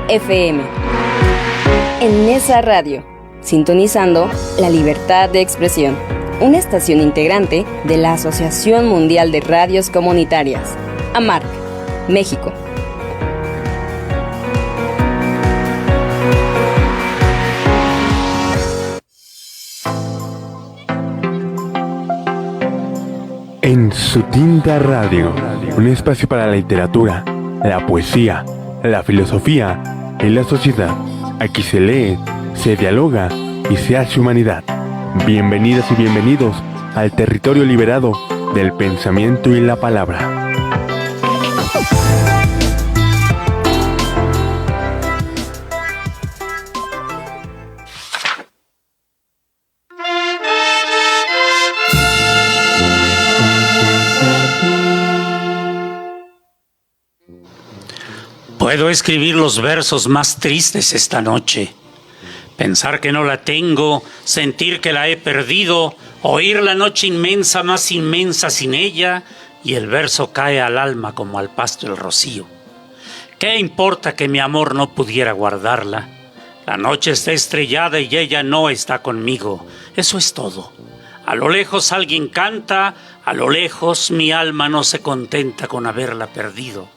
FM. En Nesa Radio, sintonizando la libertad de expresión, una estación integrante de la Asociación Mundial de Radios Comunitarias, AMARC, México. En Su Tinta Radio, un espacio para la literatura, la poesía, la filosofía y la sociedad. Aquí se lee, se dialoga y se hace humanidad. Bienvenidas y bienvenidos al territorio liberado del pensamiento y la palabra. Puedo escribir los versos más tristes esta noche. Pensar que no la tengo, sentir que la he perdido, oír la noche inmensa más inmensa sin ella, y el verso cae al alma como al pasto el rocío. ¿Qué importa que mi amor no pudiera guardarla? La noche está estrellada y ella no está conmigo. Eso es todo. A lo lejos alguien canta, a lo lejos mi alma no se contenta con haberla perdido.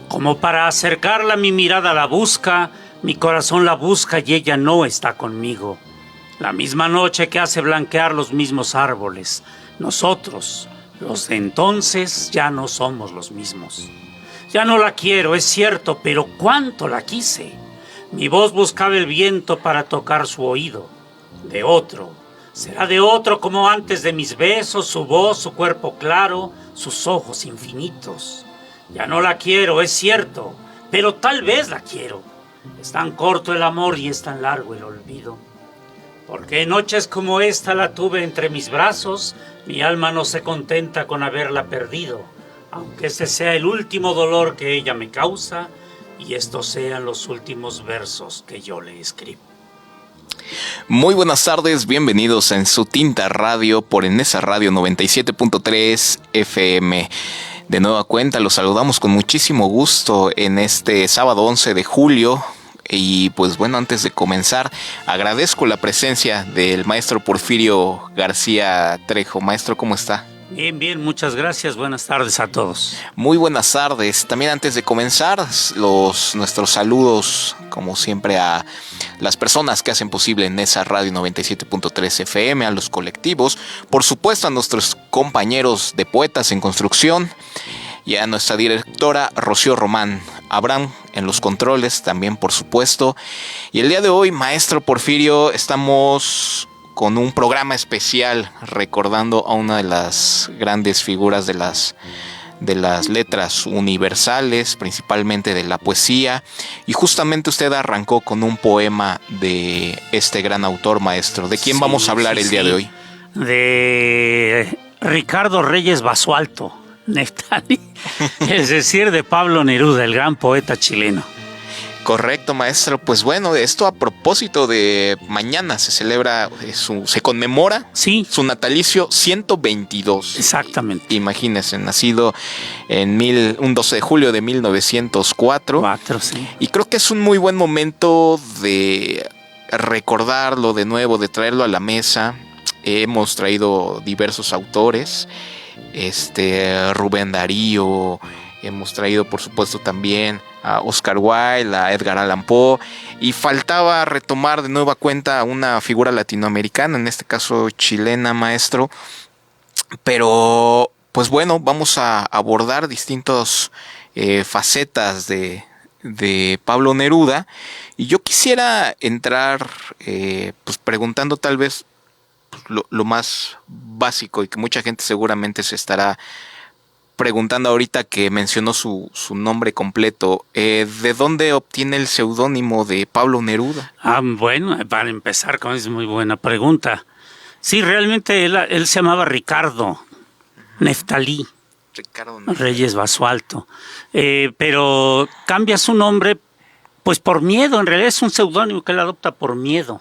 Como para acercarla mi mirada la busca, mi corazón la busca y ella no está conmigo. La misma noche que hace blanquear los mismos árboles. Nosotros, los de entonces, ya no somos los mismos. Ya no la quiero, es cierto, pero ¿cuánto la quise? Mi voz buscaba el viento para tocar su oído. De otro, será de otro como antes de mis besos, su voz, su cuerpo claro, sus ojos infinitos. Ya no la quiero, es cierto, pero tal vez la quiero. Es tan corto el amor y es tan largo el olvido. Porque en noches como esta la tuve entre mis brazos, mi alma no se contenta con haberla perdido, aunque ese sea el último dolor que ella me causa y estos sean los últimos versos que yo le escribo. Muy buenas tardes, bienvenidos en Su Tinta Radio por Nesa Radio 97.3 FM. De nueva cuenta, los saludamos con muchísimo gusto en este sábado 11 de julio. Y pues bueno, antes de comenzar, agradezco la presencia del maestro Porfirio García Trejo. Maestro, ¿cómo está? Bien, muchas gracias. Buenas tardes a todos. Muy buenas tardes. También antes de comenzar, nuestros saludos, como siempre, a las personas que hacen posible Nesa Radio 97.3 FM, a los colectivos, por supuesto a nuestros compañeros de Poetas en Construcción y a nuestra directora Rocío Román, Abraham en los controles también, por supuesto. Y el día de hoy, maestro Porfirio, estamos con un programa especial recordando a una de las grandes figuras de las letras universales, principalmente de la poesía. Y justamente usted arrancó con un poema de este gran autor, maestro. ¿De quién vamos a hablar el día de hoy? De Ricardo Reyes Basualto, Neftali, es decir, de Pablo Neruda, el gran poeta chileno. Correcto, maestro. Pues bueno, esto a propósito de mañana se conmemora su natalicio 122. Exactamente. Imagínense, nacido en un 12 de julio de 1904. Sí. Y creo que es un muy buen momento de recordarlo de nuevo, de traerlo a la mesa. Hemos traído diversos autores, Rubén Darío, hemos traído por supuesto también a Oscar Wilde, a Edgar Allan Poe, y faltaba retomar de nueva cuenta una figura latinoamericana, en este caso chilena, maestro. Pero pues bueno, vamos a abordar distintas facetas de Pablo Neruda, y yo quisiera entrar pues preguntando tal vez lo más básico y que mucha gente seguramente se estará preguntando ahorita que mencionó su nombre completo. ¿De dónde obtiene el seudónimo de Pablo Neruda? Bueno, para empezar, es muy buena pregunta. Sí, realmente él se llamaba Ricardo Neftali Reyes Basualto, pero cambia su nombre pues por miedo. En realidad es un seudónimo que él adopta por miedo.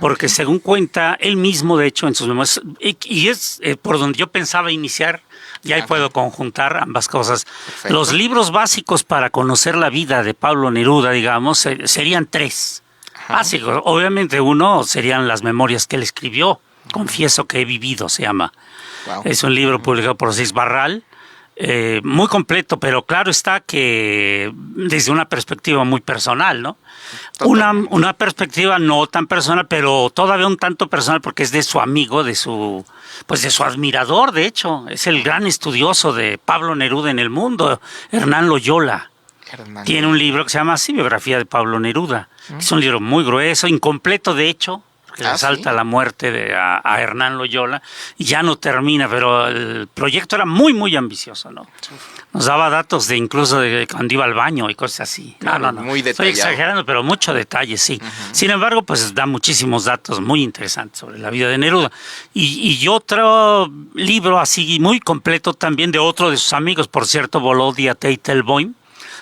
porque según cuenta él mismo, de hecho, en sus memorias, y es por donde yo pensaba iniciar, y ahí puedo conjuntar ambas cosas. Perfecto. Los libros básicos para conocer la vida de Pablo Neruda, digamos, serían 3. Básicos. Obviamente uno serían las memorias que él escribió. Confieso que he vivido, se llama. Wow. Es un libro publicado por Cis Barral, muy completo, pero claro está que desde una perspectiva muy personal, ¿no? Una perspectiva no tan personal, pero todavía un tanto personal porque es de su amigo, de su admirador, de hecho. Es el gran estudioso de Pablo Neruda en el mundo, Hernán Loyola. Tiene un libro que se llama así, Biografía de Pablo Neruda. Es un libro muy grueso, incompleto de hecho, porque resalta ¿sí? la muerte a Hernán Loyola y ya no termina, pero el proyecto era muy, muy ambicioso, ¿no? Nos daba datos incluso de cuando iba al baño y cosas así. Claro, No. muy Estoy detallado. exagerando, pero mucho detalle, sí. Sin embargo, pues da muchísimos datos muy interesantes sobre la vida de Neruda. Y otro libro así muy completo también de otro de sus amigos, por cierto, Volodya Teitelbaum,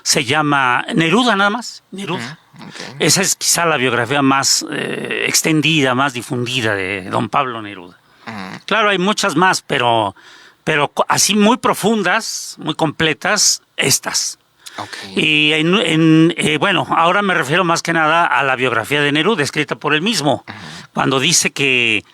se llama Neruda nada más, Neruda. Okay. Esa es quizá la biografía más extendida, más difundida de don Pablo Neruda. Claro, hay muchas más, pero así muy profundas, muy completas, estas. Okay. Y bueno, ahora me refiero más que nada a la biografía de Neruda, escrita por él mismo, cuando dice que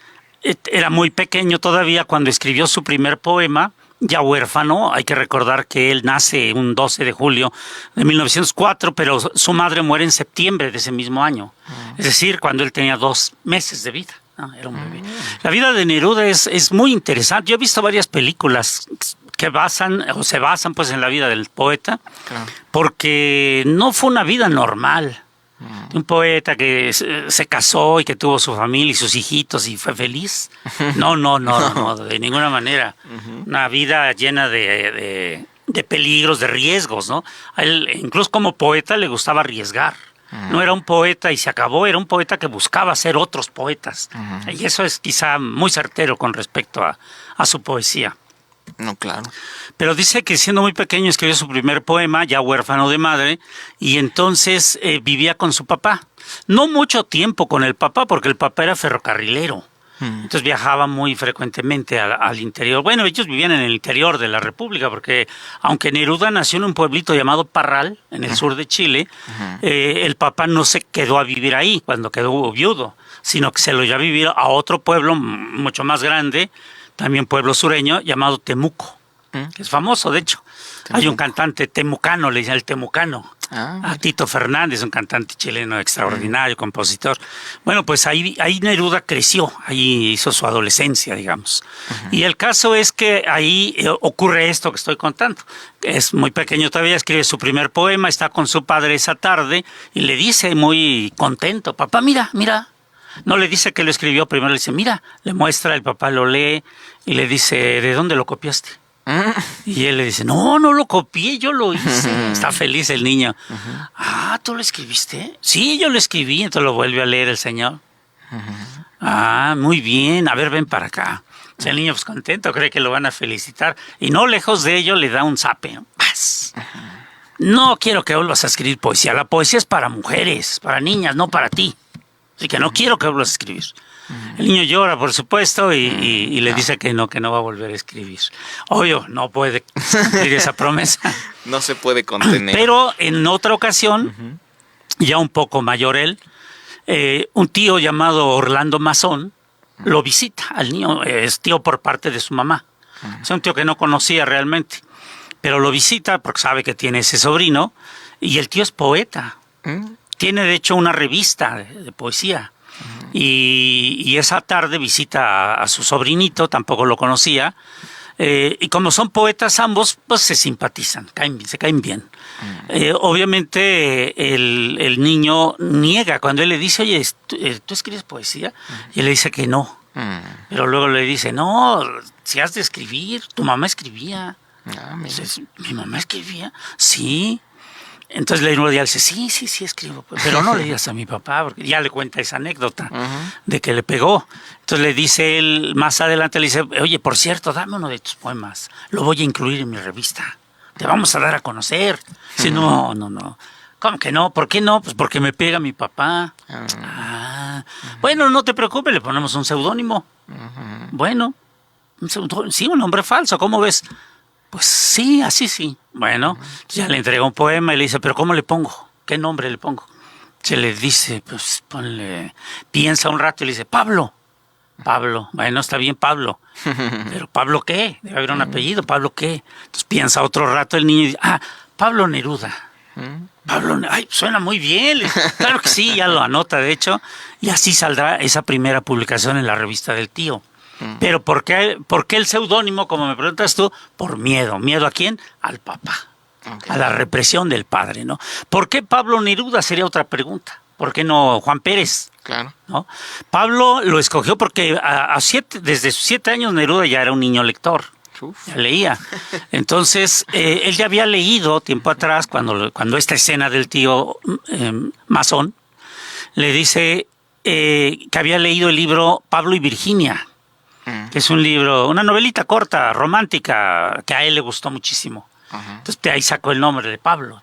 era muy pequeño todavía cuando escribió su primer poema, ya huérfano. Hay que recordar que él nace un 12 de julio de 1904, pero su madre muere en septiembre de ese mismo año. Es decir, cuando él tenía 2 meses de vida. ¿No? Era un bebé. La vida de Neruda es muy interesante. Yo he visto varias películas que se basan pues en la vida del poeta, porque no fue una vida normal. Un poeta que se casó y que tuvo su familia y sus hijitos y fue feliz. No, de ninguna manera. Una vida llena de peligros, de riesgos, ¿no? A él, incluso como poeta, le gustaba arriesgar. No era un poeta y se acabó, era un poeta que buscaba ser otros poetas. Y eso es quizá muy certero con respecto a su poesía. No, claro. Pero dice que siendo muy pequeño escribió su primer poema, ya huérfano de madre, y entonces vivía con su papá. No mucho tiempo con el papá, porque el papá era ferrocarrilero. Entonces viajaba muy frecuentemente al interior. Bueno, ellos vivían en el interior de la República, porque aunque Neruda nació en un pueblito llamado Parral, en el sur de Chile, el papá no se quedó a vivir ahí cuando quedó viudo, sino que se lo llevó a vivir a otro pueblo mucho más grande, también pueblo sureño, llamado Temuco, que es famoso, de hecho. Temuco. Hay un cantante temucano, le dicen el temucano, a Tito Fernández, un cantante chileno extraordinario, compositor. Bueno, pues ahí Neruda creció, ahí hizo su adolescencia, digamos. Y el caso es que ahí ocurre esto que estoy contando. Es muy pequeño todavía, escribe su primer poema, está con su padre esa tarde y le dice muy contento, papá, mira. No le dice que lo escribió, primero le dice, mira, le muestra, el papá lo lee y le dice, ¿de dónde lo copiaste? Y él le dice, no lo copié, yo lo hice. Está feliz el niño. ¿Tú lo escribiste? Sí, yo lo escribí. Entonces lo vuelve a leer el señor. Muy bien, a ver, ven para acá. Entonces el niño pues contento, cree que lo van a felicitar. Y no lejos de ello le da un zape. ¡Paz! No quiero que vuelvas a escribir poesía. La poesía es para mujeres, para niñas, no para ti. Así que no quiero que vuelvas a escribir. El niño llora, por supuesto, y le dice que no va a volver a escribir. Obvio, no puede cumplir esa promesa. No se puede contener. Pero en otra ocasión, ya un poco mayor él, un tío llamado Orlando Mazón lo visita al niño. Es tío por parte de su mamá. Es un tío que no conocía realmente, pero lo visita porque sabe que tiene ese sobrino, y el tío es poeta. Tiene, de hecho, una revista de poesía. Y esa tarde visita a su sobrinito, tampoco lo conocía. Y como son poetas ambos, pues se simpatizan, se caen bien. Obviamente el niño niega cuando él le dice, oye, ¿tú escribes poesía? Y él le dice que no. Pero luego le dice, no, si has de escribir, tu mamá escribía. Entonces, ¿mi mamá escribía? Sí. Entonces le dice, sí, escribo, pero no le digas a mi papá, porque ya le cuenta esa anécdota de que le pegó. Entonces le dice él, más adelante le dice, oye, por cierto, dame uno de tus poemas, lo voy a incluir en mi revista, te vamos a dar a conocer. Dice, no. ¿Cómo que no? ¿Por qué no? Pues porque me pega mi papá. Bueno, no te preocupes, le ponemos un seudónimo. Bueno, sí, un nombre falso, ¿cómo ves? Pues sí, así sí. Bueno, ya le entrega un poema y le dice, ¿pero cómo le pongo? ¿Qué nombre le pongo? Se le dice, pues ponle, piensa un rato y le dice, Pablo. Pablo, bueno, está bien Pablo. ¿Pero Pablo qué? Debe haber un apellido, ¿Pablo qué? Entonces piensa otro rato el niño y dice, Pablo Neruda. Pablo, ay, suena muy bien. Claro que sí, ya lo anota, de hecho. Y así saldrá esa primera publicación en la revista del tío. Pero ¿por qué el seudónimo, como me preguntas tú? Por miedo. ¿Miedo a quién? Al papá. Okay. A la represión del padre, ¿no? ¿Por qué Pablo Neruda? Sería otra pregunta. ¿Por qué no Juan Pérez? Claro. ¿No? Pablo lo escogió porque desde sus 7 años Neruda ya era un niño lector. Ya leía. Entonces, él ya había leído tiempo atrás, cuando esta escena del tío masón, le dice que había leído el libro Pablo y Virginia, que es un libro, una novelita corta, romántica, que a él le gustó muchísimo. Entonces de ahí sacó el nombre de Pablo.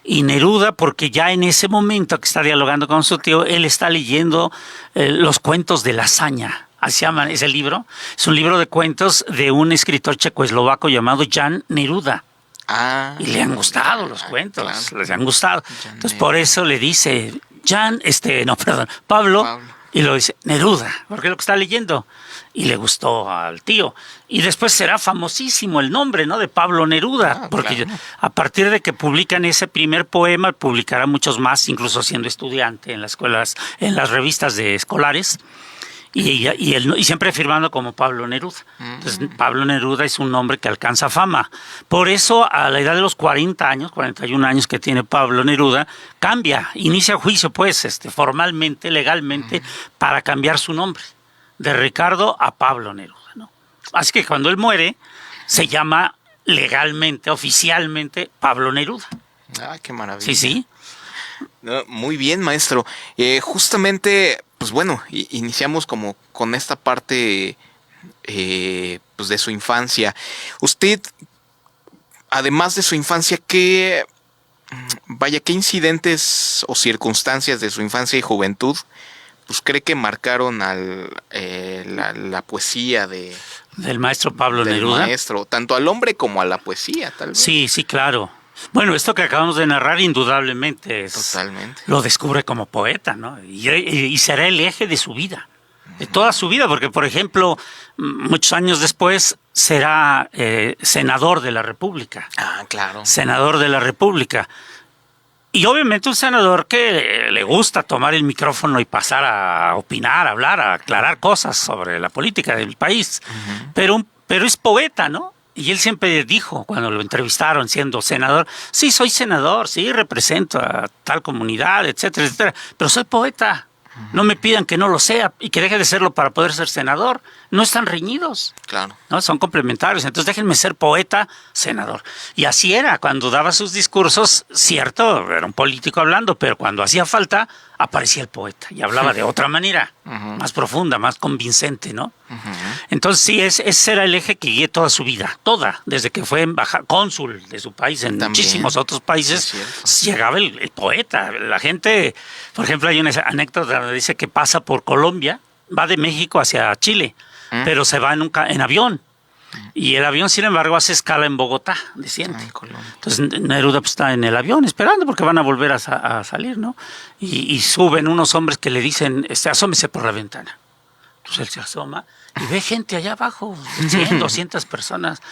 Y Neruda, porque ya en ese momento que está dialogando con su tío, él está leyendo los cuentos de la hazaña. Así se llama ese libro. Es un libro de cuentos de un escritor checoslovaco llamado Jan Neruda. Y le han gustado los cuentos, claro. Les han gustado. Entonces por eso le dice Pablo. Y lo dice Neruda, porque es lo que está leyendo. Y le gustó al tío. Y después será famosísimo el nombre, ¿no? De Pablo Neruda. Porque claro. A partir de que publican ese primer poema, publicará muchos más, incluso siendo estudiante en las escuelas, en las revistas escolares. Y siempre firmando como Pablo Neruda. Entonces, Pablo Neruda es un nombre que alcanza fama. Por eso, a la edad de los 40 años, 41 años que tiene Pablo Neruda, inicia juicio, pues, formalmente, legalmente, para cambiar su nombre. De Ricardo a Pablo Neruda, ¿no? Así que cuando él muere, se llama legalmente, oficialmente, Pablo Neruda. Qué maravilla. Sí. No, muy bien, maestro. Justamente, pues bueno, iniciamos como con esta parte pues de su infancia. Usted, además de su infancia, ¿qué incidentes o circunstancias de su infancia y juventud pues cree que marcaron la poesía del maestro Pablo Neruda? Maestro, tanto al hombre como a la poesía, tal vez. Sí, claro. Bueno, esto que acabamos de narrar indudablemente Totalmente. Lo descubre como poeta, ¿no? Y será el eje de su vida, de toda su vida, porque, por ejemplo, muchos años después será senador de la República. Claro. Senador de la República. Y obviamente un senador que le gusta tomar el micrófono y pasar a opinar, a hablar, a aclarar cosas sobre la política del país. Pero es poeta, ¿no? Y él siempre dijo, cuando lo entrevistaron siendo senador, sí, soy senador, sí, represento a tal comunidad, etcétera, etcétera, pero soy poeta. No me pidan que no lo sea y que deje de serlo para poder ser senador. No están reñidos. Claro. ¿No? Son complementarios. Entonces déjenme ser poeta, senador. Y así era. Cuando daba sus discursos, cierto, era un político hablando, pero cuando hacía falta, aparecía el poeta y hablaba de otra manera, más profunda, más convincente, ¿no? Entonces sí, ese era el eje que guié toda su vida, desde que fue cónsul de su país en muchísimos otros países, llegaba el poeta. La gente, por ejemplo, hay una anécdota donde dice que pasa por Colombia, va de México hacia Chile, pero se va en avión. Y el avión, sin embargo, hace escala en Bogotá, desciende. Entonces Neruda pues, está en el avión esperando porque van a volver a salir, ¿no? Y suben unos hombres que le dicen, asómese por la ventana. Entonces él se asoma y ve gente allá abajo, 100, 200 personas.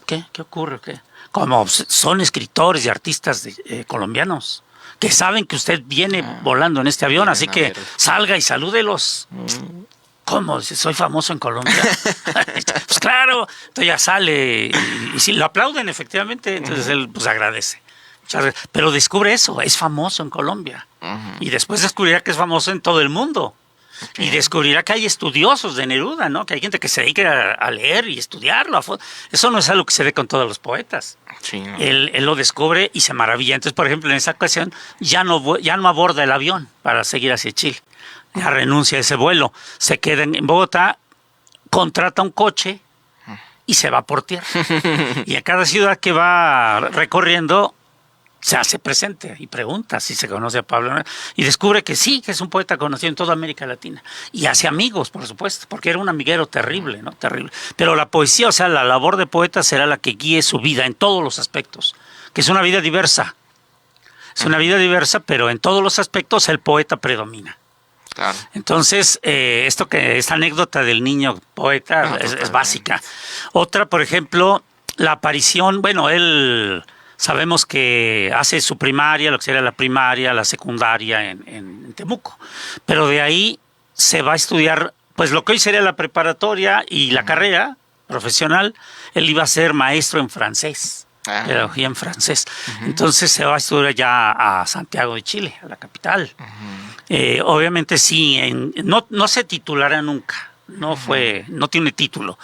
¿Qué ocurre? ¿Qué? Como son escritores y artistas colombianos que saben que usted viene volando en este avión, así que salga y salúdelos. ¿Cómo? Soy famoso en Colombia. Pues claro, entonces ya sale y sí, lo aplauden efectivamente, entonces él pues agradece. Pero descubre eso, es famoso en Colombia. Y después descubrirá que es famoso en todo el mundo. Y descubrirá que hay estudiosos de Neruda, ¿no? Que hay gente que se dedica a leer y estudiarlo. Eso no es algo que se ve con todos los poetas. Sí, no. Él lo descubre y se maravilla. Entonces, por ejemplo, en esa ocasión ya no aborda el avión para seguir hacia Chile. Ya renuncia a ese vuelo. Se queda en Bogotá, contrata un coche y se va por tierra. Y a cada ciudad que va recorriendo se hace presente y pregunta si se conoce a Pablo Neruda y descubre que sí, que es un poeta conocido en toda América Latina y hace amigos, por supuesto, porque era un amiguero terrible, ¿no? Terrible. Pero la poesía, o sea, la labor de poeta será la que guíe su vida en todos los aspectos, que es una vida diversa. Es una vida diversa, pero en todos los aspectos el poeta predomina. Claro. Entonces, esta anécdota del niño poeta es básica. Otra, por ejemplo, la aparición, bueno, él sabemos que hace su primaria, lo que sería la primaria, la secundaria en Temuco, pero de ahí se va a estudiar, pues lo que hoy sería la preparatoria y la carrera profesional. Él iba a ser maestro en francés. Pedagogía en francés. Entonces se va a estudiar ya a Santiago de Chile, a la capital. Obviamente sí, no se titulará nunca, no tiene título,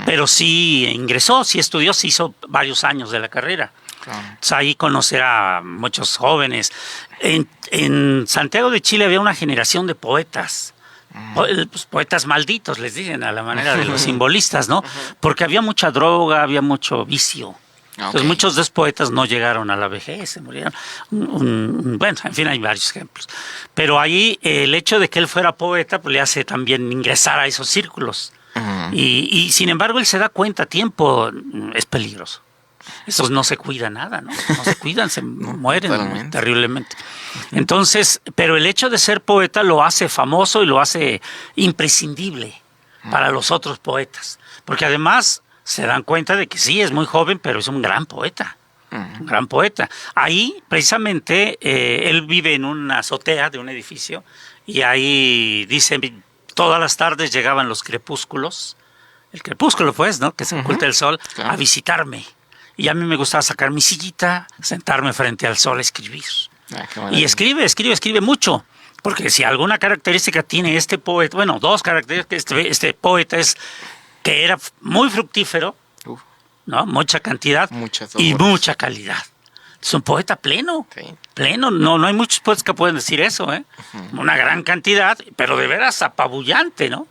pero sí ingresó, sí estudió, sí hizo varios años de la carrera. Entonces ahí conocerá a muchos jóvenes. En Santiago de Chile había una generación de poetas. Pues poetas malditos, les dicen, a la manera de los simbolistas, ¿no? Porque había mucha droga, había mucho vicio. Entonces muchos de los poetas no llegaron a la vejez, se murieron. Bueno, en fin, hay varios ejemplos. Pero ahí el hecho de que él fuera poeta pues le hace también ingresar a esos círculos. Y sin embargo él se da cuenta a tiempo, es peligroso. Estos no se cuidan nada, ¿no? No se cuidan, se mueren terriblemente. Entonces, pero el hecho de ser poeta lo hace famoso y lo hace imprescindible para los otros poetas. Porque además se dan cuenta de que sí, es muy joven, pero es un gran poeta. Un gran poeta. Ahí, precisamente, él vive en una azotea de un edificio y ahí dice, todas las tardes llegaban los crepúsculos, el crepúsculo pues, ¿no? Que se oculta el sol, a visitarme. Y a mí me gustaba sacar mi sillita, sentarme frente al sol a escribir. Y escribe mucho. Porque si alguna característica tiene este poeta, bueno, dos características, este poeta es que era muy fructífero, ¿no? Mucha cantidad y mucha calidad. Es un poeta pleno, pleno. No hay muchos poetas que pueden decir eso, ¿eh? Una gran cantidad, pero de veras apabullante, ¿no?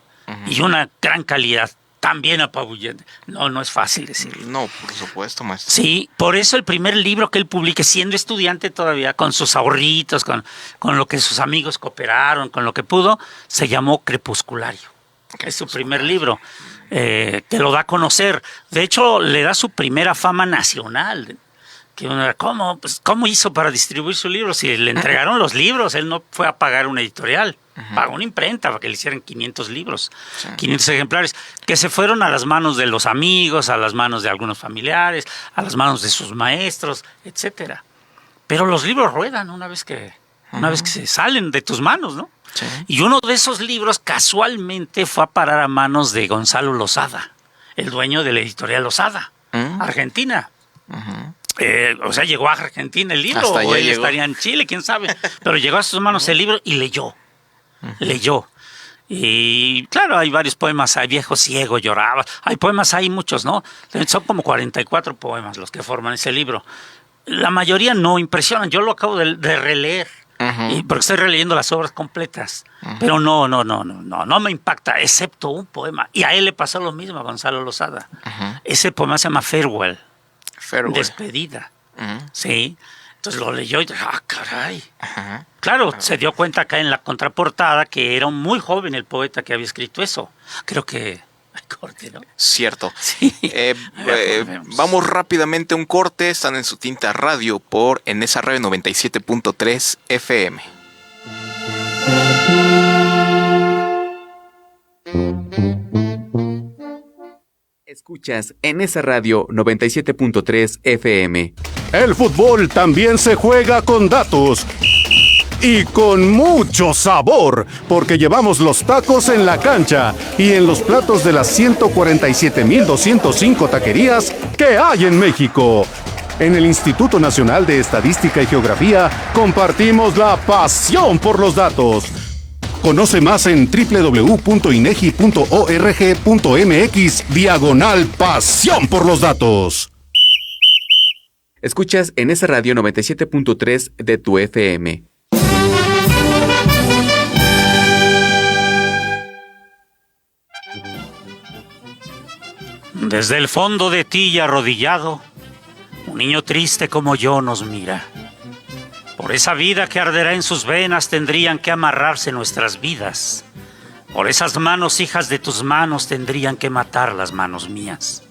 Y una gran calidad, también apabullante. No es fácil decirlo. No, por supuesto, maestro. Sí, por eso el primer libro que él publique, siendo estudiante todavía, con sus ahorritos, con lo que sus amigos cooperaron, con lo que pudo, se llamó Crepusculario. Es su primer libro. Que lo da a conocer. De hecho, le da su primera fama nacional. Que uno era, ¿cómo hizo para distribuir su libro? Si le entregaron los libros, él no fue a pagar una editorial. Pagó una imprenta para que le hicieran 500 libros, 500 ejemplares, que se fueron a las manos de los amigos, a las manos de algunos familiares, a las manos de sus maestros, etcétera. Pero los libros ruedan una vez que se salen de tus manos, ¿no? Sí. Y uno de esos libros casualmente fue a parar a manos de Gonzalo Lozada, el dueño de la editorial Lozada, Argentina. O sea, llegó a Argentina el libro, hasta o él estaría en Chile, quién sabe. Pero llegó a sus manos el libro y leyó. Y claro, hay varios poemas, hay Viejo Ciego, Lloraba. Hay poemas, hay muchos, ¿no? Son como 44 poemas los que forman ese libro. La mayoría no impresionan. Yo lo acabo de releer. Porque estoy releyendo las obras completas, pero no me impacta, excepto un poema. Y a él le pasó lo mismo, a Gonzalo Lozada. Ese poema se llama Farewell. Despedida. Sí. Entonces lo leyó y dije, caray. Claro, se dio cuenta acá en la contraportada que era muy joven el poeta que había escrito eso. Creo que corte, ¿no? Cierto. Sí. Vamos rápidamente a un corte. Están en Su Tinta Radio por Enesa Radio 97.3 FM. Escuchas Enesa Radio 97.3 FM. El fútbol también se juega con datos. Y con mucho sabor, porque llevamos los tacos en la cancha y en los platos de las 147.205 taquerías que hay en México. En el Instituto Nacional de Estadística y Geografía compartimos la pasión por los datos. Conoce más en www.inegi.org.mx/pasión por los datos. Escuchas Enesa Radio 97.3 de tu FM. Desde el fondo de ti y arrodillado, un niño triste como yo nos mira. Por esa vida que arderá en sus venas tendrían que amarrarse nuestras vidas. Por esas manos, hijas de tus manos, tendrían que matar las manos mías.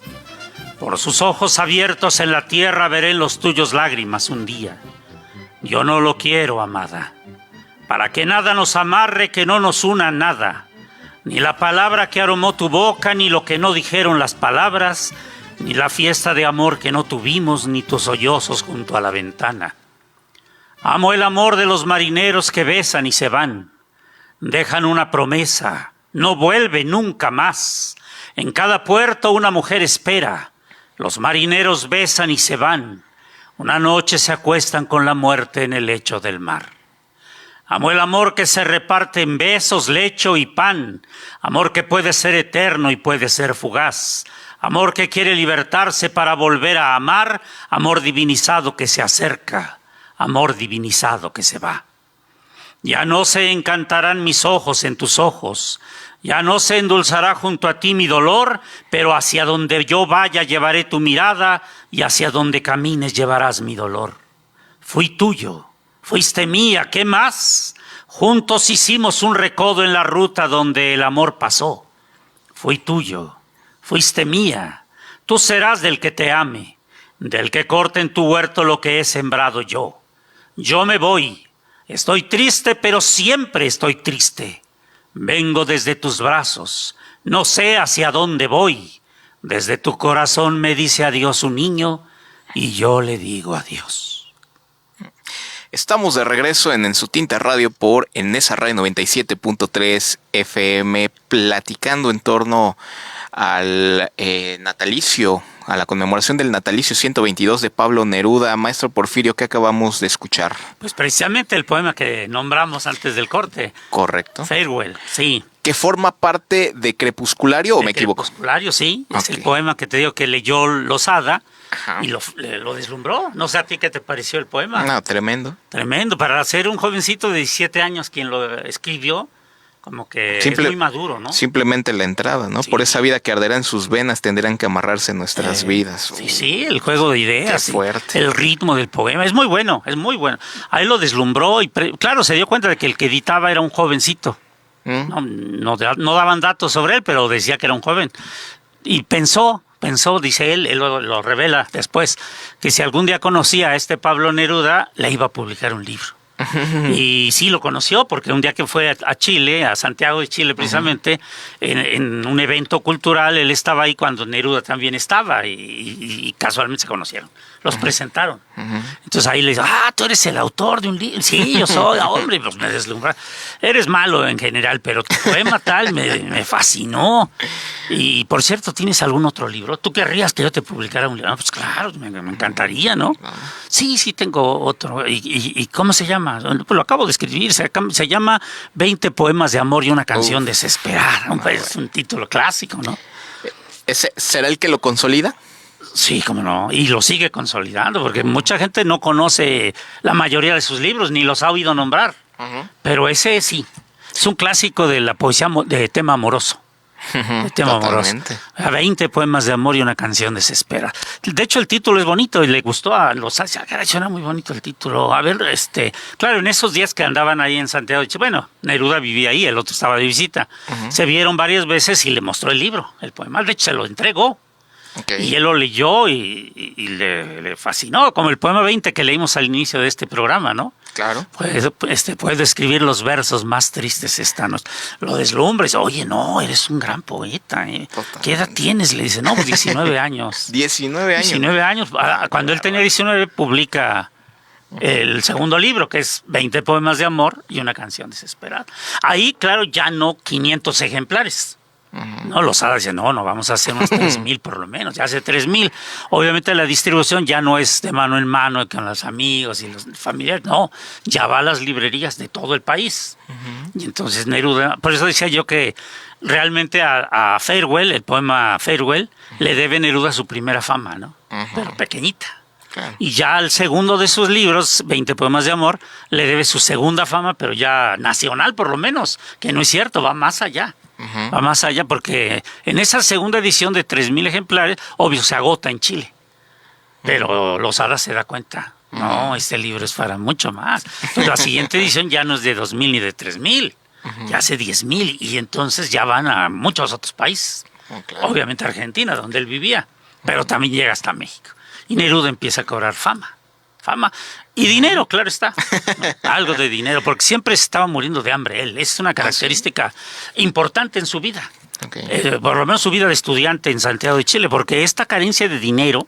Por sus ojos abiertos en la tierra veré en los tuyos lágrimas un día. Yo no lo quiero, amada. Para que nada nos amarre, que no nos una nada. Ni la palabra que aromó tu boca, ni lo que no dijeron las palabras, ni la fiesta de amor que no tuvimos, ni tus sollozos junto a la ventana. Amo el amor de los marineros que besan y se van. Dejan una promesa, no vuelve nunca más. En cada puerto una mujer espera. Los marineros besan y se van. Una noche se acuestan con la muerte en el lecho del mar. Amo el amor que se reparte en besos, lecho y pan. Amor que puede ser eterno y puede ser fugaz. Amor que quiere libertarse para volver a amar. Amor divinizado que se acerca. Amor divinizado que se va. Ya no se encantarán mis ojos en tus ojos. Ya no se endulzará junto a ti mi dolor, pero hacia donde yo vaya llevaré tu mirada y hacia donde camines llevarás mi dolor. Fui tuyo, fuiste mía, ¿qué más? Juntos hicimos un recodo en la ruta donde el amor pasó. Fui tuyo, fuiste mía, tú serás del que te ame, del que corte en tu huerto lo que he sembrado yo. Yo me voy, estoy triste, pero siempre estoy triste. Vengo desde tus brazos, no sé hacia dónde voy. Desde tu corazón me dice adiós un niño y yo le digo adiós. Estamos de regreso en Su Tinta Radio por Enesa Radio 97.3 FM, platicando en torno al natalicio, a la conmemoración del natalicio 122 de Pablo Neruda. Maestro Porfirio, ¿qué acabamos de escuchar? Pues precisamente el poema que nombramos antes del corte. Correcto. Farewell, sí. ¿Que forma parte de Crepusculario o me equivoco? Crepusculario, sí. Es Okay. el poema que te digo que leyó Losada. Ajá. Y lo deslumbró. No sé a ti qué te pareció el poema. No, tremendo. Tremendo. Para ser un jovencito de 17 años quien lo escribió, como que es muy maduro, ¿no? Simplemente la entrada, ¿no? Sí. Por esa vida que arderá en sus venas tendrán que amarrarse nuestras vidas. Sí, el juego de ideas. Qué fuerte. El ritmo del poema. Es muy bueno, es muy bueno. Ahí lo deslumbró y claro, se dio cuenta de que el que editaba era un jovencito. No daban datos sobre él, pero decía que era un joven. Y pensó, dice él lo revela después, que si algún día conocía a este Pablo Neruda, le iba a publicar un libro. Y sí lo conoció porque un día que fue a Chile, a Santiago de Chile precisamente, en un evento cultural, él estaba ahí cuando Neruda también estaba y casualmente se conocieron. Los presentaron. Entonces ahí le dice, tú eres el autor de un libro. Sí, yo soy, hombre, pues me deslumbra. Eres malo en general, pero tu poema tal me fascinó. Y por cierto, ¿tienes algún otro libro? ¿Tú querrías que yo te publicara un libro? No, pues claro, me encantaría, ¿no? Sí, tengo otro. ¿Y cómo se llama? Pues lo acabo de escribir. Se llama 20 poemas de amor y una canción desesperada. Es un título clásico, ¿no? ¿Ese será el que lo consolida? Sí, cómo no. Y lo sigue consolidando, porque mucha gente no conoce la mayoría de sus libros, ni los ha oído nombrar. Pero ese sí. Es un clásico de la poesía de tema amoroso. De tema Totalmente. amoroso. 20 poemas de amor y una canción desesperada. De hecho, el título es bonito y le gustó a los... Suena muy bonito el título. A ver, claro, en esos días que andaban ahí en Santiago, bueno, Neruda vivía ahí, el otro estaba de visita. Se vieron varias veces y le mostró el libro, el poema. De hecho, se lo entregó. Okay. Y él lo leyó y le fascinó, como el poema 20 que leímos al inicio de este programa, ¿no? Claro. Puede escribir los versos más tristes esta noche. Lo deslumbra y dice, oye, no, eres un gran poeta. ¿Qué edad tienes? Le dice, no, pues 19 años. 19 años. 19 años. Cuando él tenía 19, publica el segundo libro, que es 20 poemas de amor y una canción desesperada. Ahí, claro, ya no 500 ejemplares. No, Losada dice, no, vamos a hacer unos 3,000 por lo menos, ya hace 3,000. Obviamente la distribución ya no es de mano en mano con los amigos y los familiares, no, ya va a las librerías de todo el país. Y entonces Neruda, por eso decía yo que realmente a Farewell, el poema Farewell, le debe Neruda su primera fama, ¿no? Pero pequeñita. Claro. Y ya al segundo de sus libros, 20 poemas de amor, le debe su segunda fama, pero ya nacional por lo menos, que no es cierto, va más allá. Va más allá porque en esa segunda edición de 3,000 ejemplares, obvio, se agota en Chile. Pero Losada se da cuenta No, este libro es para mucho más. Pues la siguiente edición ya no es de 2,000 ni de 3,000, ya hace 10,000 y entonces ya van a muchos otros países. Claro. Obviamente Argentina, donde él vivía, pero también llega hasta México. Y Neruda empieza a cobrar fama y dinero, claro está. Algo de dinero, porque siempre se estaba muriendo de hambre él. Es una característica importante en su vida. Okay. Por lo menos su vida de estudiante en Santiago de Chile, porque esta carencia de dinero,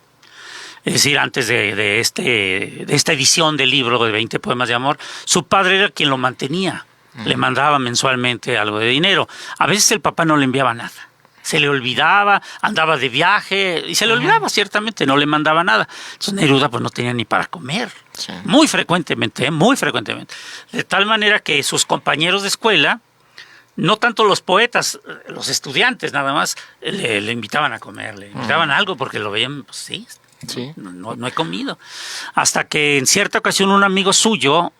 es decir, antes de esta edición del libro de 20 poemas de amor, su padre era quien lo mantenía. Le mandaba mensualmente algo de dinero. A veces el papá no le enviaba nada. Se le olvidaba, andaba de viaje y se le olvidaba, ciertamente, no le mandaba nada. Entonces Neruda pues no tenía ni para comer. Sí. Muy frecuentemente. De tal manera que sus compañeros de escuela, no tanto los poetas, los estudiantes nada más, le invitaban a comer, le invitaban algo porque lo veían, pues sí. No he comido. Hasta que en cierta ocasión un amigo suyo,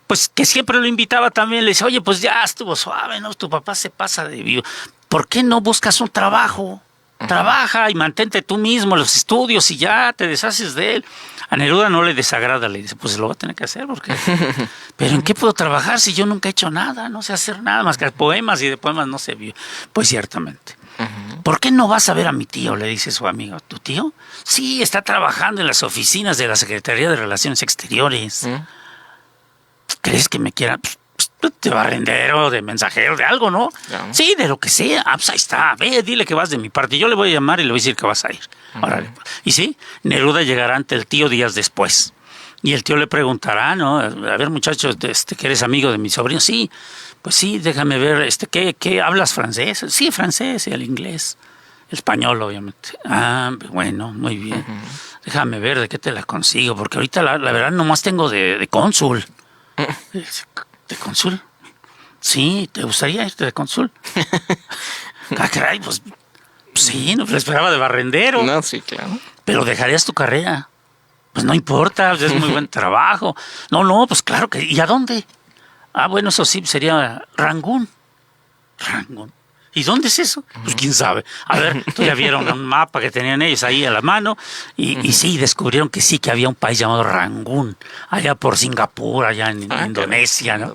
pues que siempre lo invitaba también, le dice, oye, pues ya estuvo suave, ¿no? Tu papá se pasa de vivo. ¿Por qué no buscas un trabajo? Trabaja y mantente tú mismo los estudios y ya te deshaces de él. A Neruda no le desagrada, le dice, pues lo va a tener que hacer porque... ¿Pero en qué puedo trabajar si yo nunca he hecho nada? No sé hacer nada más que poemas y de poemas no sé. Pues ciertamente. ¿Por qué no vas a ver a mi tío? Le dice su amigo. ¿Tu tío? Sí, está trabajando en las oficinas de la Secretaría de Relaciones Exteriores. ¿Crees que me quiera? De barrendero, de mensajero, de algo, ¿no? Yeah. Sí, de lo que sea. Pues ahí está. Ve, dile que vas de mi parte. Yo le voy a llamar y le voy a decir que vas a ir. Órale. Y sí, Neruda llegará ante el tío días después. Y el tío le preguntará, ¿no? A ver, muchacho, que eres amigo de mi sobrino. Sí, pues sí, déjame ver, ¿qué hablas francés? Sí, francés y el inglés. El español, obviamente. Ah, bueno, muy bien. Déjame ver de qué te la consigo, porque ahorita la verdad nomás tengo de cónsul. ¿De cónsul? Sí, ¿te gustaría irte de cónsul? Ah, caray, pues sí, no, esperaba de barrendero. No, sí, claro. Pero dejarías tu carrera. Pues no importa, es muy buen trabajo. No, pues claro que... ¿Y a dónde? Ah, bueno, eso sí, sería Rangún. Rangún. ¿Y dónde es eso? Pues quién sabe. A ver, ya vieron un mapa que tenían ellos ahí a la mano y sí, descubrieron que sí, que había un país llamado Rangún, allá por Singapur, allá en Indonesia, ¿no?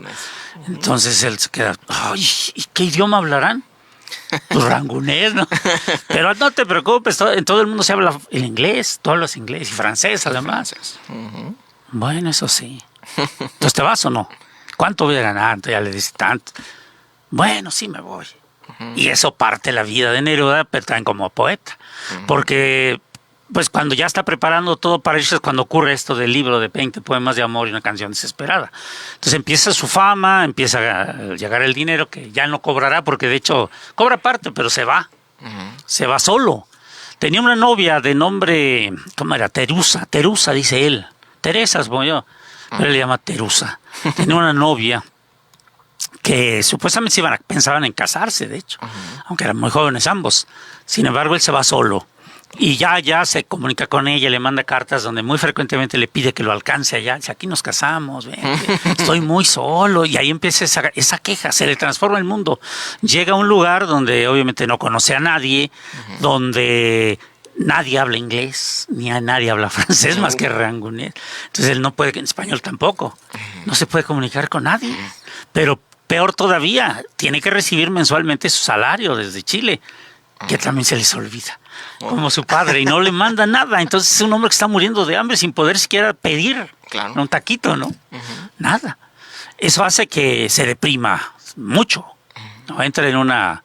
Entonces él se queda, ay, ¿y qué idioma hablarán? Pues rangunés, ¿no? Pero no te preocupes, en todo el mundo se habla el inglés, tú hablas inglés y francés además. Bueno, eso sí. Entonces, ¿te vas o no? ¿Cuánto voy a ganar? Entonces ya le dice tanto. Bueno, sí me voy. Y eso parte la vida de Neruda, pero también como poeta. Porque, pues cuando ya está preparando todo para irse es cuando ocurre esto del libro de 20 poemas de amor y una canción desesperada. Entonces empieza su fama, empieza a llegar el dinero que ya no cobrará, porque de hecho cobra parte, pero se va. Se va solo. Tenía una novia de nombre, ¿cómo era? Terusa, dice él. Teresa, como yo. Pero él le llama Terusa. Tenía una novia que supuestamente pensaban en casarse, de hecho, aunque eran muy jóvenes ambos. Sin embargo, él se va solo y ya se comunica con ella, le manda cartas donde muy frecuentemente le pide que lo alcance allá. Dice, aquí nos casamos, estoy muy solo. Y ahí empieza esa queja, se le transforma el mundo. Llega a un lugar donde obviamente no conoce a nadie, donde nadie habla inglés, ni nadie habla francés más que rangunés. Entonces él no puede, en español tampoco, no se puede comunicar con nadie. Pero peor todavía, tiene que recibir mensualmente su salario desde Chile, que también se les olvida, como su padre, y no le manda nada. Entonces es un hombre que está muriendo de hambre sin poder siquiera pedir un taquito, ¿no? Nada. Eso hace que se deprima mucho, ¿no? Entra en una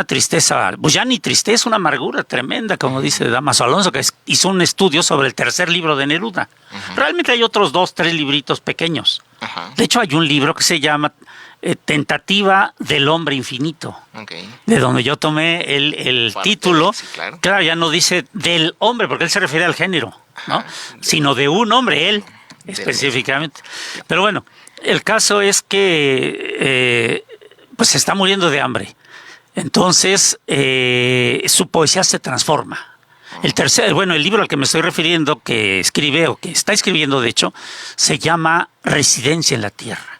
tristeza, pues ya ni tristeza, una amargura tremenda, como dice Dámaso Alonso, que hizo un estudio sobre el tercer libro de Neruda. Realmente hay otros 2, 3 libritos pequeños. De hecho, hay un libro que se llama Tentativa del Hombre Infinito, de donde yo tomé el título. Sí, claro, ya no dice del hombre, porque él se refiere al género, ¿no? Sino de un hombre, él, específicamente. Pero bueno, el caso es que pues se está muriendo de hambre. Entonces, su poesía se transforma. El libro al que me estoy refiriendo, que escribe o que está escribiendo, de hecho, se llama Residencia en la Tierra.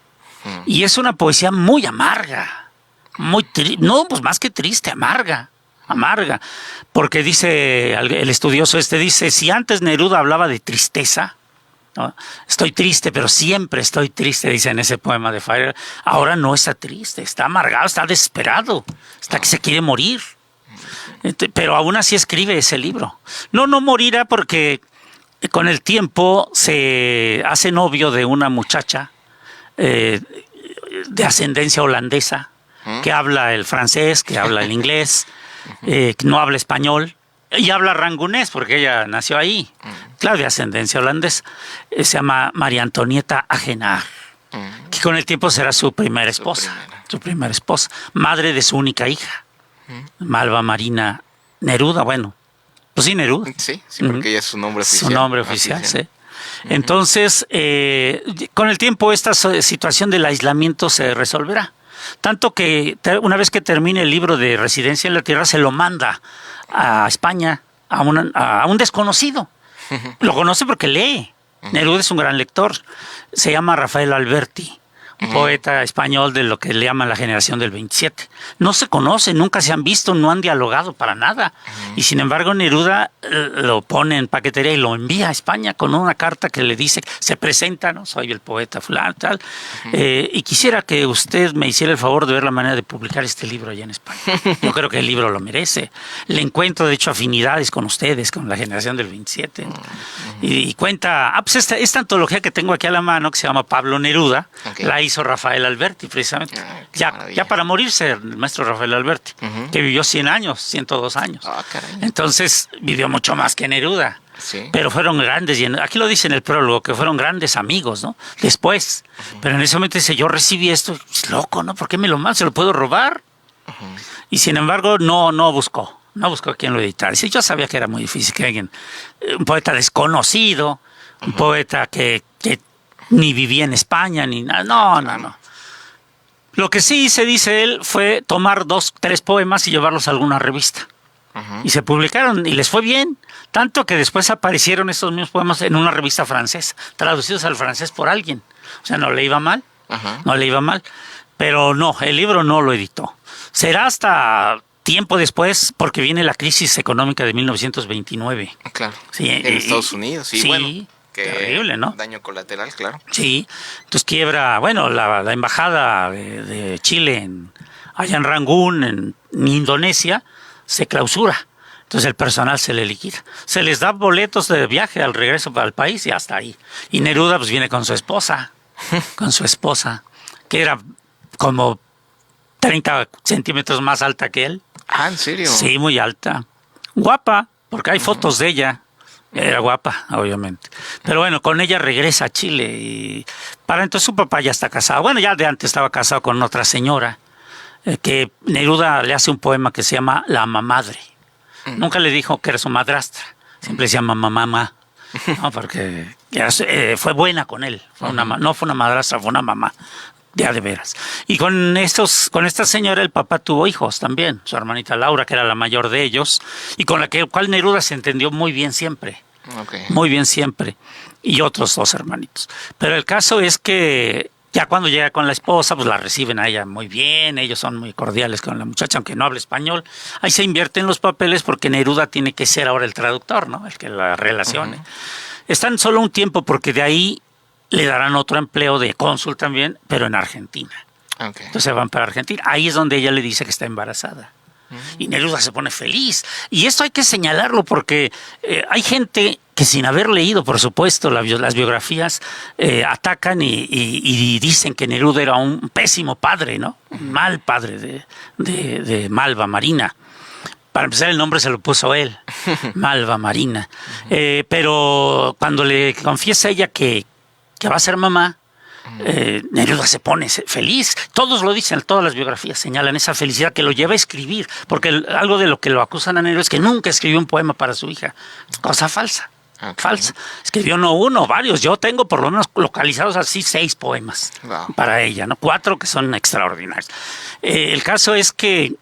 Y es una poesía muy amarga, pues más que triste, amarga. amarga, porque dice el estudioso dice, si antes Neruda hablaba de tristeza, ¿no? Estoy triste, pero siempre estoy triste, dice en ese poema de Fire. Ahora no está triste, está amargado, está desesperado, está que se quiere morir. Pero aún así escribe ese libro. No morirá porque con el tiempo se hace novio de una muchacha de ascendencia holandesa que habla el francés, que habla el inglés, que no habla español. Y habla rangunés porque ella nació ahí, claro, de ascendencia holandesa. Se llama María Antonieta Agenaar, que con el tiempo será su primera esposa, madre de su única hija, Malva Marina Neruda. Bueno, pues sí, Neruda. Sí, porque ella es su nombre oficial. Su nombre oficial, sí. Entonces, con el tiempo esta situación del aislamiento se resolverá. Tanto que una vez que termine el libro de Residencia en la Tierra, se lo manda a España, a un desconocido. Lo conoce porque lee. Neruda es un gran lector. Se llama Rafael Alberti, un poeta español de lo que le llaman la generación del 27. No se conocen, nunca se han visto, no han dialogado para nada. Y sin embargo Neruda lo pone en paquetería y lo envía a España con una carta que le dice, se presenta, ¿no? Soy el poeta fulano, tal. Y quisiera que usted me hiciera el favor de ver la manera de publicar este libro allá en España. Yo creo que el libro lo merece. Le encuentro, de hecho, afinidades con ustedes, con la generación del 27. Y cuenta, pues esta antología que tengo aquí a la mano, que se llama Pablo Neruda, la hizo Rafael Alberti, precisamente. Ya para morirse, el maestro Rafael Alberti, que vivió 100 años, 102 años. Entonces, vivió mucho más que Neruda. Sí. Pero fueron grandes, y aquí lo dice en el prólogo, que fueron grandes amigos, ¿no? Después. Pero en ese momento dice, yo recibí esto, es loco, ¿no? ¿Por qué me lo mandan? ¿Se lo puedo robar? Y sin embargo, no buscó a quien lo editara. Dice, yo sabía que era muy difícil que alguien, un poeta desconocido, un poeta que ni vivía en España, ni nada. No. Lo que sí se dice él fue tomar 2, 3 poemas y llevarlos a alguna revista. Y se publicaron y les fue bien. Tanto que después aparecieron estos mismos poemas en una revista francesa, traducidos al francés por alguien. O sea, no le iba mal. Pero no, el libro no lo editó. Será hasta tiempo después, porque viene la crisis económica de 1929. Claro. Sí, en Estados Unidos. Sí, bueno. Terrible, ¿no? Daño colateral, claro. Sí, entonces quiebra, bueno, la embajada de Chile allá en Rangún, en Indonesia, se clausura. Entonces el personal se le liquida. Se les da boletos de viaje al regreso al país y hasta ahí. Y Neruda pues viene con su esposa, que era como 30 centímetros más alta que él. Ah, ¿en serio? Sí, muy alta. Guapa, porque hay fotos de ella. Era guapa, obviamente. Pero bueno, con ella regresa a Chile y para entonces su papá ya está casado. Bueno, ya de antes estaba casado con otra señora, que Neruda le hace un poema que se llama La Mamadre. Nunca le dijo que era su madrastra, siempre decía mamá, ¿no? Porque fue buena con él. No fue una madrastra, fue una mamá. Ya de veras. Y con esta señora el papá tuvo hijos también, su hermanita Laura, que era la mayor de ellos, y con la cual Neruda se entendió muy bien siempre. Muy bien siempre. Y otros 2 hermanitos. Pero el caso es que ya cuando llega con la esposa, pues la reciben a ella muy bien, ellos son muy cordiales con la muchacha, aunque no habla español. Ahí se invierten los papeles porque Neruda tiene que ser ahora el traductor, ¿no? El que la relacione. Están solo un tiempo porque de ahí le darán otro empleo de cónsul también, pero en Argentina. Entonces van para Argentina. Ahí es donde ella le dice que está embarazada. Y Neruda se pone feliz. Y esto hay que señalarlo porque hay gente que sin haber leído, por supuesto, las biografías, atacan y dicen que Neruda era un pésimo padre, ¿no? Un mal padre de Malva Marina. Para empezar, el nombre se lo puso él, Malva Marina. Pero cuando le confiesa a ella que va a ser mamá, Neruda se pone feliz. Todos lo dicen, todas las biografías señalan esa felicidad que lo lleva a escribir, porque algo de lo que lo acusan a Neruda es que nunca escribió un poema para su hija. Cosa falsa. Falsa. Escribió no uno, varios. Yo tengo por lo menos localizados así 6 poemas para ella, ¿no? 4 que son extraordinarios. El caso es que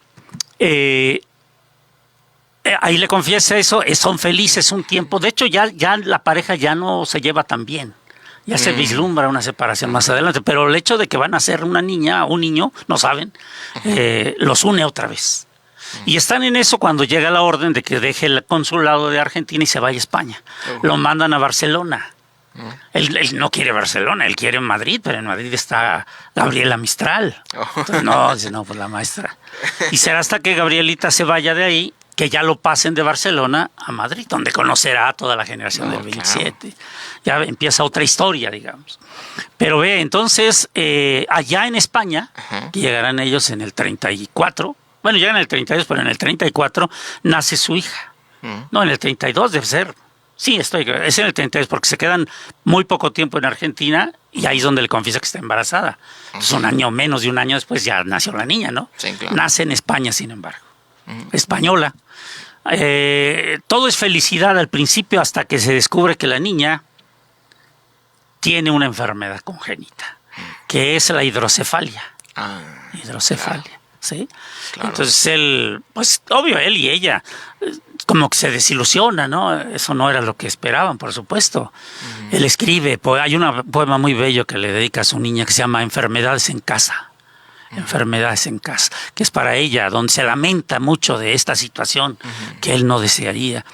ahí le confiesa eso, son felices un tiempo. De hecho, ya la pareja ya no se lleva tan bien. Ya se vislumbra una separación más adelante, pero el hecho de que van a ser una niña o un niño, no saben, los une otra vez. Y están en eso cuando llega la orden de que deje el consulado de Argentina y se vaya a España. Lo mandan a Barcelona. Él no quiere Barcelona, él quiere Madrid, pero en Madrid está Gabriela Mistral. Entonces, dice, pues la maestra. Y será hasta que Gabrielita se vaya de ahí, que ya lo pasen de Barcelona a Madrid, donde conocerá a toda la generación del 27. Claro. Ya empieza otra historia, digamos. Pero ve, entonces, allá en España, que llegarán ellos en el 34, bueno, llegan en el 32, pero en el 34 nace su hija. No, en el 32 debe ser. Sí, es en el 32, porque se quedan muy poco tiempo en Argentina y ahí es donde le confiesa que está embarazada. Entonces, menos de un año después ya nació la niña, ¿no? Sí, claro. Nace en España, sin embargo. Española. Todo es felicidad al principio hasta que se descubre que la niña tiene una enfermedad congénita, que es la hidrocefalia. Hidrocefalia, claro. ¿Sí? Claro. Entonces él, pues obvio, él y ella como que se desilusiona, ¿no? Eso no era lo que esperaban, por supuesto. Él escribe, hay un poema muy bello que le dedica a su niña que se llama Enfermedades en casa. Enfermedades en casa, que es para ella, donde se lamenta mucho de esta situación que él no desearía.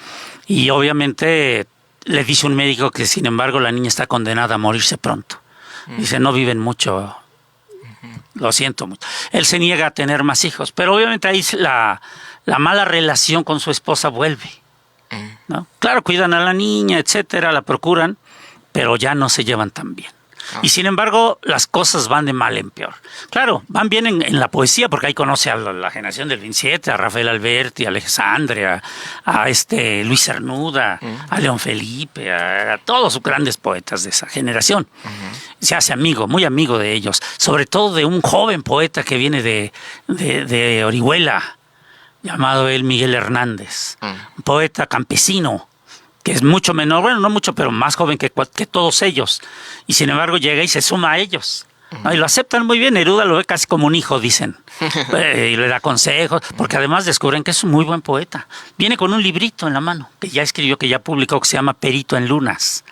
Y obviamente le dice un médico que sin embargo la niña está condenada a morirse pronto. Dice, no viven mucho, lo siento mucho. Él se niega a tener más hijos, pero obviamente ahí la mala relación con su esposa vuelve, ¿no? Claro, cuidan a la niña, etcétera, la procuran, pero ya no se llevan tan bien. Y sin embargo, las cosas van de mal en peor. Claro, van bien en la poesía, porque ahí conoce a la generación del 27, a Rafael Alberti, a Alexandre, a Luis Cernuda, a León Felipe, a todos sus grandes poetas de esa generación. Se hace amigo, muy amigo de ellos, sobre todo de un joven poeta que viene de Orihuela, llamado él Miguel Hernández, un poeta campesino, que es mucho menor, bueno, no mucho, pero más joven que todos ellos. Y sin embargo llega y se suma a ellos. ¿No? Y lo aceptan muy bien. Neruda lo ve casi como un hijo, dicen. Y le da consejos, porque además descubren que es un muy buen poeta. Viene con un librito en la mano, que ya escribió, que ya publicó, que se llama Perito en Lunas.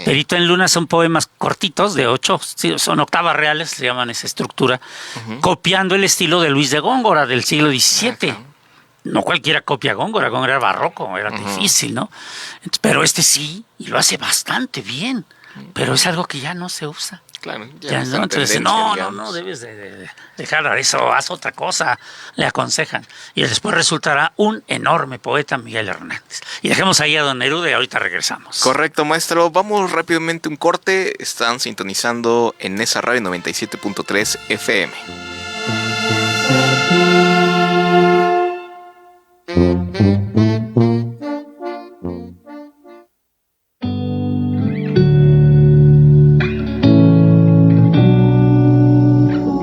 Perito en Lunas son poemas cortitos, de 8, son octavas reales, se llaman esa estructura, copiando el estilo de Luis de Góngora del siglo XVII. No cualquiera copia Góngora era barroco, era difícil, ¿no? Pero sí, y lo hace bastante bien, pero es algo que ya no se usa. Claro, ya no, entonces, no, debes de dejar eso, haz otra cosa, le aconsejan. Y después resultará un enorme poeta, Miguel Hernández. Y dejemos ahí a don Neruda y ahorita regresamos. Correcto, maestro. Vamos rápidamente un corte. Están sintonizando en esa radio 97.3 FM.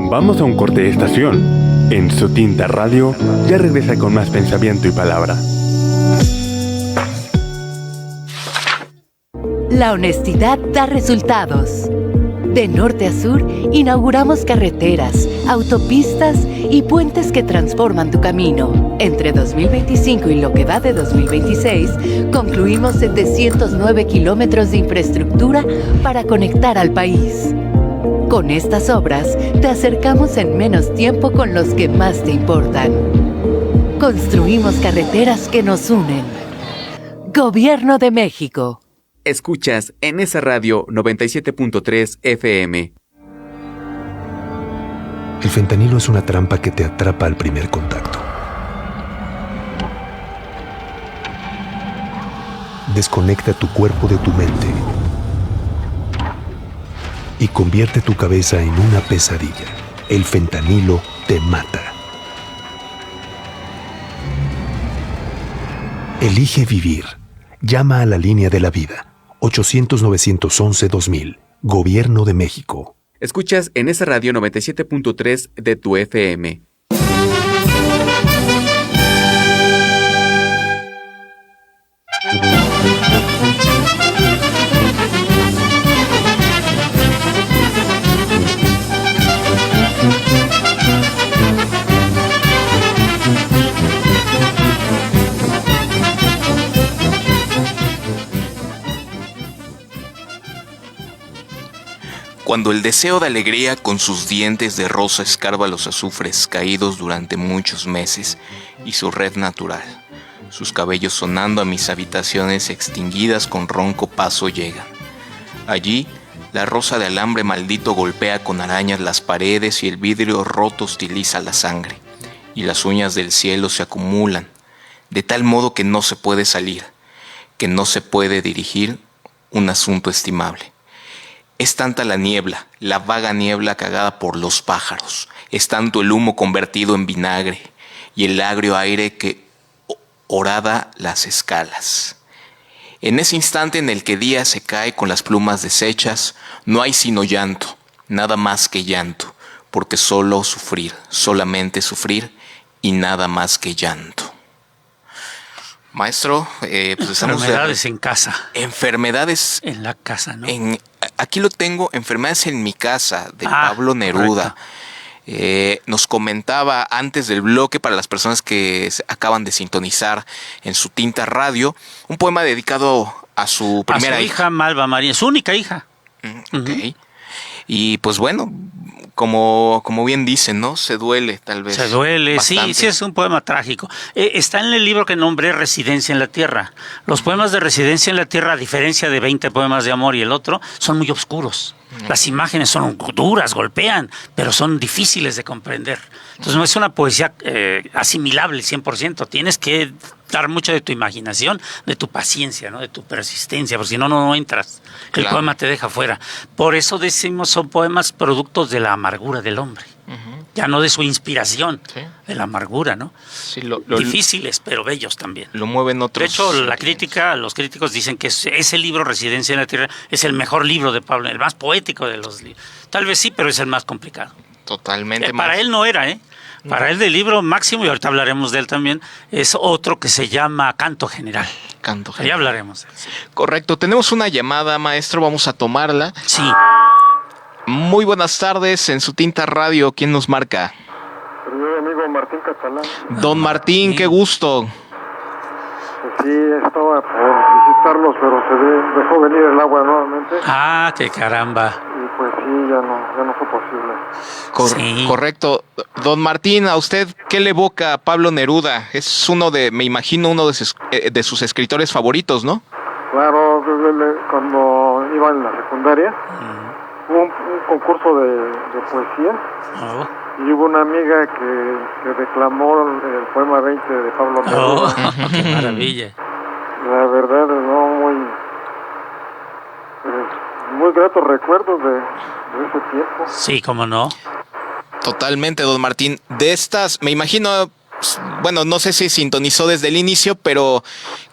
Vamos a un corte de estación. En Su Tinta Radio ya regresa con más pensamiento y palabra. La honestidad da resultados. De norte a sur, inauguramos carreteras, autopistas y puentes que transforman tu camino. Entre 2025 y lo que va de 2026, concluimos 709 kilómetros de infraestructura para conectar al país. Con estas obras, te acercamos en menos tiempo con los que más te importan. Construimos carreteras que nos unen. Gobierno de México. Escuchas en esa radio 97.3 FM. El fentanilo es una trampa que te atrapa al primer contacto. Desconecta tu cuerpo de tu mente y convierte tu cabeza en una pesadilla. El fentanilo te mata. Elige vivir. Llama a la línea de la vida. 800-911-2000. Gobierno de México. Escuchas en esa radio 97.3 de tu FM. Cuando el deseo de alegría con sus dientes de rosa escarba los azufres caídos durante muchos meses y su red natural, sus cabellos sonando a mis habitaciones extinguidas con ronco paso llegan. Allí, la rosa de alambre maldito golpea con arañas las paredes y el vidrio roto hostiliza la sangre, y las uñas del cielo se acumulan, de tal modo que no se puede salir, que no se puede dirigir un asunto estimable. Es tanta la niebla, la vaga niebla cagada por los pájaros, es tanto el humo convertido en vinagre, y el agrio aire que horada las escalas. En ese instante en el que día se cae con las plumas deshechas, no hay sino llanto, nada más que llanto, porque solo sufrir, solamente sufrir y nada más que llanto. Maestro, pues estamos enfermedades en casa. Enfermedades en la casa, ¿no? Aquí lo tengo, Enfermedades en mi casa, de Pablo Neruda. Nos comentaba antes del bloque, para las personas que acaban de sintonizar en su Tinta Radio, un poema dedicado a su primera hija Malva María, su única hija. Okay. Y pues bueno, como bien dicen, ¿no? Se duele, tal vez. Se duele, bastante. sí, es un poema trágico. Está en el libro que nombré, Residencia en la Tierra. Los poemas de Residencia en la Tierra, a diferencia de 20 poemas de amor y el otro, son muy oscuros. Las imágenes son duras, golpean, pero son difíciles de comprender. Entonces no es una poesía asimilable 100%. Tienes que dar mucho de tu imaginación, de tu paciencia, ¿no? De tu persistencia, porque si no, no entras. El poema te deja fuera. Por eso decimos son poemas productos de la amargura del hombre. Ya no de su inspiración, de la amargura, ¿no? Sí, difíciles, pero bellos también. Lo mueven otros. De hecho, los críticos dicen que ese libro, Residencia en la Tierra, es el mejor libro de Pablo, el más poético de los libros. Tal vez sí, pero es el más complicado. Totalmente. Para él no era, ¿eh? Para él, del libro máximo, y ahorita hablaremos de él también, es otro que se llama Canto General. Canto General. Ahí hablaremos de él. Sí. Correcto. Tenemos una llamada, maestro. Vamos a tomarla. Sí. Muy buenas tardes en su Tinta Radio. ¿Quién nos marca? Mi amigo Martín Catalán. Don Martín, qué gusto. Pues sí, estaba por visitarlos, pero se dejó venir el agua nuevamente. Ah, qué caramba. Y pues sí, ya no fue posible. Correcto. Don Martín, ¿a usted qué le evoca Pablo Neruda? Es me imagino, uno de sus escritores favoritos, ¿no? Claro, cuando iba en la secundaria, hubo un concurso de poesía. Y hubo una amiga que declamó el poema 20 de Pablo Neruda. ¡Qué maravilla! La verdad, muy gratos recuerdos de ese tiempo. Sí, cómo no. Totalmente, don Martín. De estas, me imagino, bueno, no sé si sintonizó desde el inicio, pero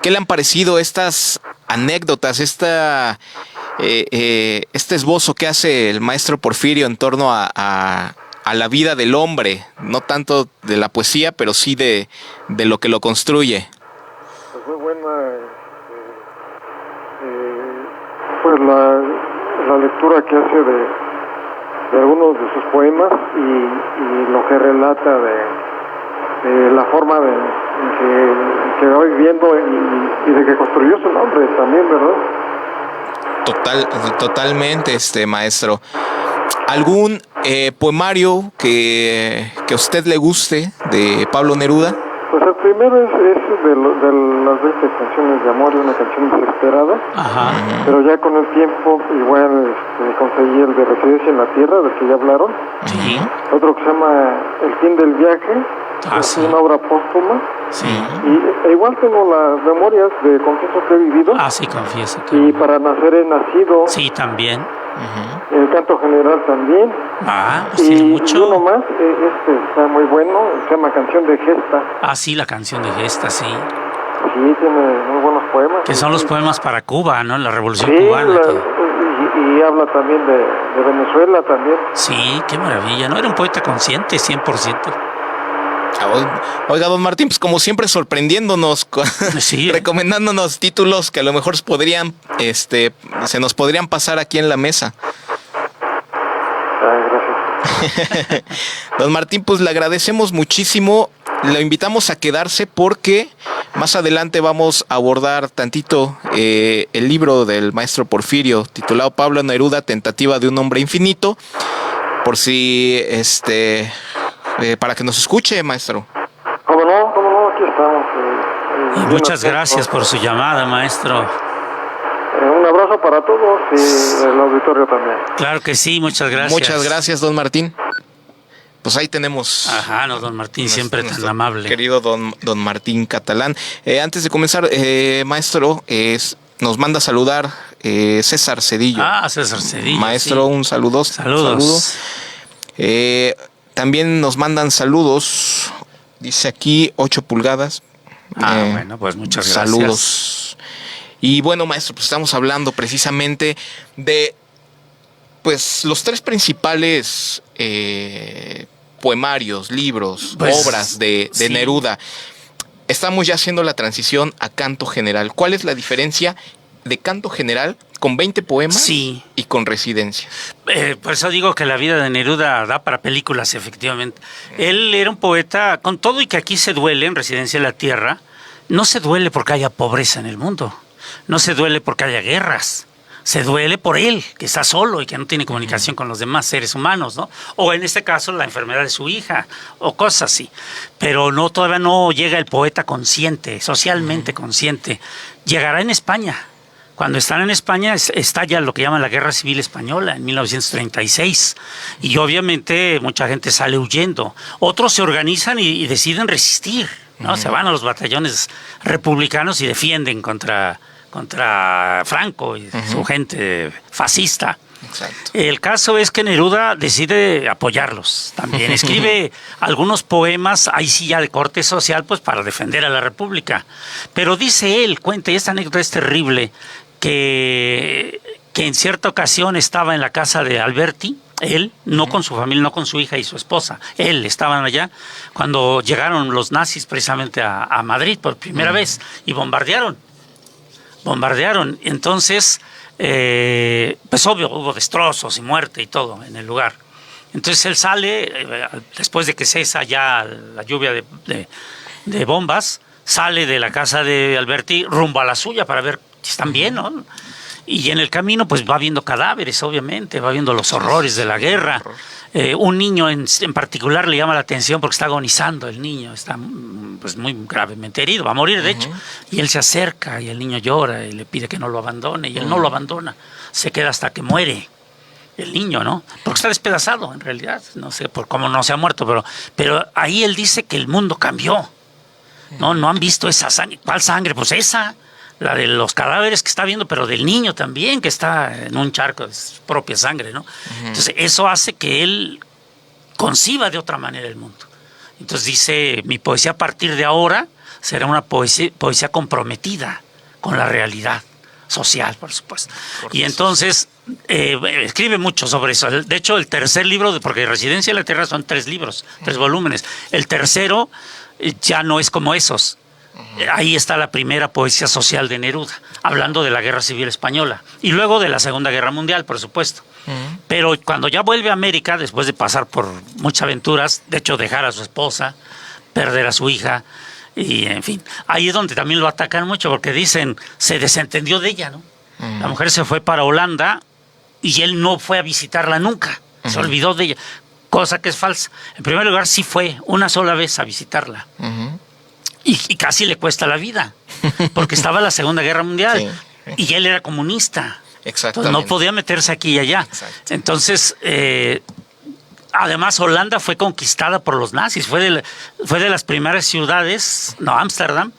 ¿qué le han parecido estas anécdotas, este esbozo que hace el maestro Porfirio en torno a la vida del hombre, no tanto de la poesía, pero sí de lo que lo construye? Pues muy buena pues la lectura que hace de algunos de sus poemas y lo que relata de la forma en que va viviendo y de que construyó su nombre también, ¿verdad? Totalmente, maestro. ¿Algún poemario que a usted le guste de Pablo Neruda? Pues el primero es de las 20 canciones de amor, y una canción desesperada. Ajá. Pero ya con el tiempo igual conseguí el de Residencia en la Tierra, del que ya hablaron. Sí. Otro que se llama El fin del viaje, es una obra póstuma. Sí. Y igual tengo las memorias de Confieso que he vivido. Ah, sí, confieso. Y Para nacer he nacido. Sí, también. El Canto General también. Ah, pues sí, mucho. Y uno más, está muy bueno, se llama Canción de Gesta. Ah, sí, la canción de Gesta, sí. Sí, tiene muy buenos poemas. Que son los poemas para Cuba, ¿no? La Revolución sí, Cubana. Y habla también de Venezuela también. Sí, qué maravilla, ¿no? Era un poeta consciente, 100%. Oiga, don Martín, pues como siempre sorprendiéndonos, sí, recomendándonos títulos que a lo mejor se nos podrían pasar aquí en la mesa. Gracias. Don Martín, pues le agradecemos muchísimo. Lo invitamos a quedarse porque Más adelante vamos a abordar tantito el libro del maestro Porfirio, titulado Pablo Neruda, Tentativa de un hombre infinito, por si, para que nos escuche, maestro. ¿Cómo no? Aquí estamos. Y muchas gracias por su llamada, maestro. Un abrazo para todos y el auditorio también. Claro que sí, muchas gracias. Muchas gracias, don Martín. Pues ahí tenemos. Ajá, no, don Martín, siempre tan amable. Querido don Martín Catalán. Antes de comenzar, maestro, nos manda a saludar César Cedillo. César Cedillo. Maestro, sí. Un saludo. Saludos. También nos mandan saludos. Dice aquí 8 pulgadas. Bueno, pues muchas gracias. Saludos. Y bueno, maestro, pues estamos hablando precisamente de pues los 3 principales poemarios, libros, obras de Neruda. Estamos ya haciendo la transición a canto general. ¿Cuál es la diferencia de canto general con 20 poemas y con Residencia? Por eso digo que la vida de Neruda da para películas, efectivamente. Él era un poeta, con todo y que aquí se duele en Residencia de la Tierra, no se duele porque haya pobreza en el mundo, no se duele porque haya guerras. Se duele por él, que está solo y que no tiene comunicación con los demás seres humanos, ¿no? O en este caso la enfermedad de su hija, o cosas así. Pero todavía no llega el poeta consciente, socialmente consciente. Llegará en España. Cuando están en España estalla lo que llaman la Guerra Civil Española en 1936. Y obviamente mucha gente sale huyendo. Otros se organizan y deciden resistir, ¿no? Se van a los batallones republicanos y defienden contra Franco y su gente fascista. Exacto. El caso es que Neruda decide apoyarlos también. Escribe algunos poemas, ahí sí ya de corte social, pues para defender a la República. Pero dice él, cuenta, y esta anécdota es terrible, que en cierta ocasión estaba en la casa de Alberti, él, no con su familia, no con su hija y su esposa, él estaban allá, cuando llegaron los nazis precisamente a Madrid por primera vez y bombardearon. Entonces, pues obvio, hubo destrozos y muerte y todo en el lugar. Entonces él sale, después de que cesa ya la lluvia de bombas, sale de la casa de Alberti rumbo a la suya para ver si están bien, ¿no? Y en el camino pues va viendo cadáveres, obviamente, va viendo los horrores de la guerra. Un niño en particular le llama la atención porque está agonizando el niño, está pues muy gravemente herido, va a morir de hecho. Y él se acerca y el niño llora y le pide que no lo abandone y él no lo abandona, se queda hasta que muere el niño, ¿no? Porque está despedazado en realidad, no sé por cómo no se ha muerto, pero ahí él dice que el mundo cambió. No han visto esa sangre. ¿Cuál sangre? Pues esa, la de los cadáveres que está viendo, pero del niño también, que está en un charco de su propia sangre, ¿no? Entonces, eso hace que él conciba de otra manera el mundo. Entonces dice, mi poesía a partir de ahora será una poesía comprometida con la realidad social, por supuesto. Y entonces escribe mucho sobre eso. De hecho, el tercer libro, porque Residencia de la Tierra son 3 libros, 3 volúmenes. El tercero ya no es como esos. Ahí está la primera poesía social de Neruda, hablando de la Guerra Civil Española y luego de la Segunda Guerra Mundial, por supuesto. Pero cuando ya vuelve a América, después de pasar por muchas aventuras, de hecho dejar a su esposa, perder a su hija, y en fin, ahí es donde también lo atacan mucho porque dicen, se desentendió de ella, ¿no? La mujer se fue para Holanda y él no fue a visitarla nunca, se olvidó de ella, cosa que es falsa. En primer lugar, sí fue una sola vez a visitarla. Y casi le cuesta la vida, porque estaba la Segunda Guerra Mundial y él era comunista. Exactamente. Entonces no podía meterse aquí y allá. Exacto. Entonces, además Holanda fue conquistada por los nazis, fue de las primeras ciudades, Ámsterdam,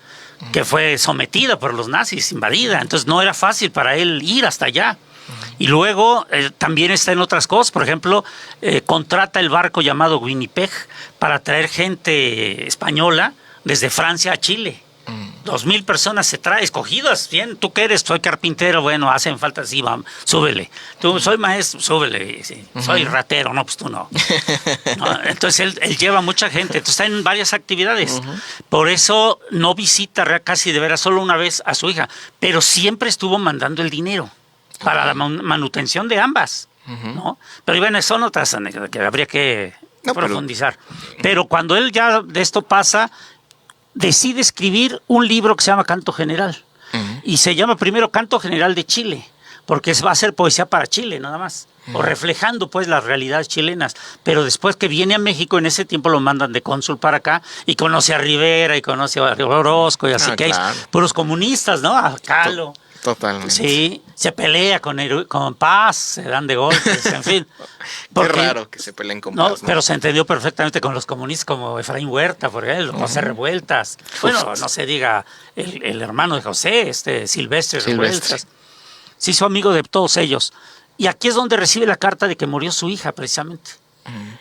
que fue sometida por los nazis, invadida. Entonces no era fácil para él ir hasta allá. Y luego también está en otras cosas, por ejemplo, contrata el barco llamado Winnipeg para traer gente española desde Francia a Chile. 2,000 personas se trae, escogidas. Bien, ¿tú qué eres? Soy carpintero. Bueno, hacen falta, sí, vamos, súbele. Tú, soy maestro, súbele. Sí. Soy ratero, no, pues tú no. Entonces él lleva mucha gente. Entonces está en varias actividades. Por eso no visita casi de veras solo una vez a su hija, pero siempre estuvo mandando el dinero para la manutención de ambas, ¿no? Pero bueno, son otras anécdotas que habría que profundizar. Pero cuando él ya de esto pasa, decide escribir un libro que se llama Canto General. Y se llama primero Canto General de Chile, porque va a ser poesía para Chile, nada más. O reflejando, pues, las realidades chilenas. Pero después que viene a México, en ese tiempo lo mandan de cónsul para acá, y conoce a Rivera, y conoce a Orozco, y así que claro. hay puros comunistas, ¿no? A Kahlo. Totalmente. Sí, se pelea con Paz, se dan de golpes, en fin. Qué raro que se peleen con Paz, ¿no? Pero se entendió perfectamente con los comunistas como Efraín Huerta, por ejemplo, José Revueltas. Bueno, no se diga el hermano de José, Silvestre Revueltas. Se hizo amigo de todos ellos. Y aquí es donde recibe la carta de que murió su hija, precisamente.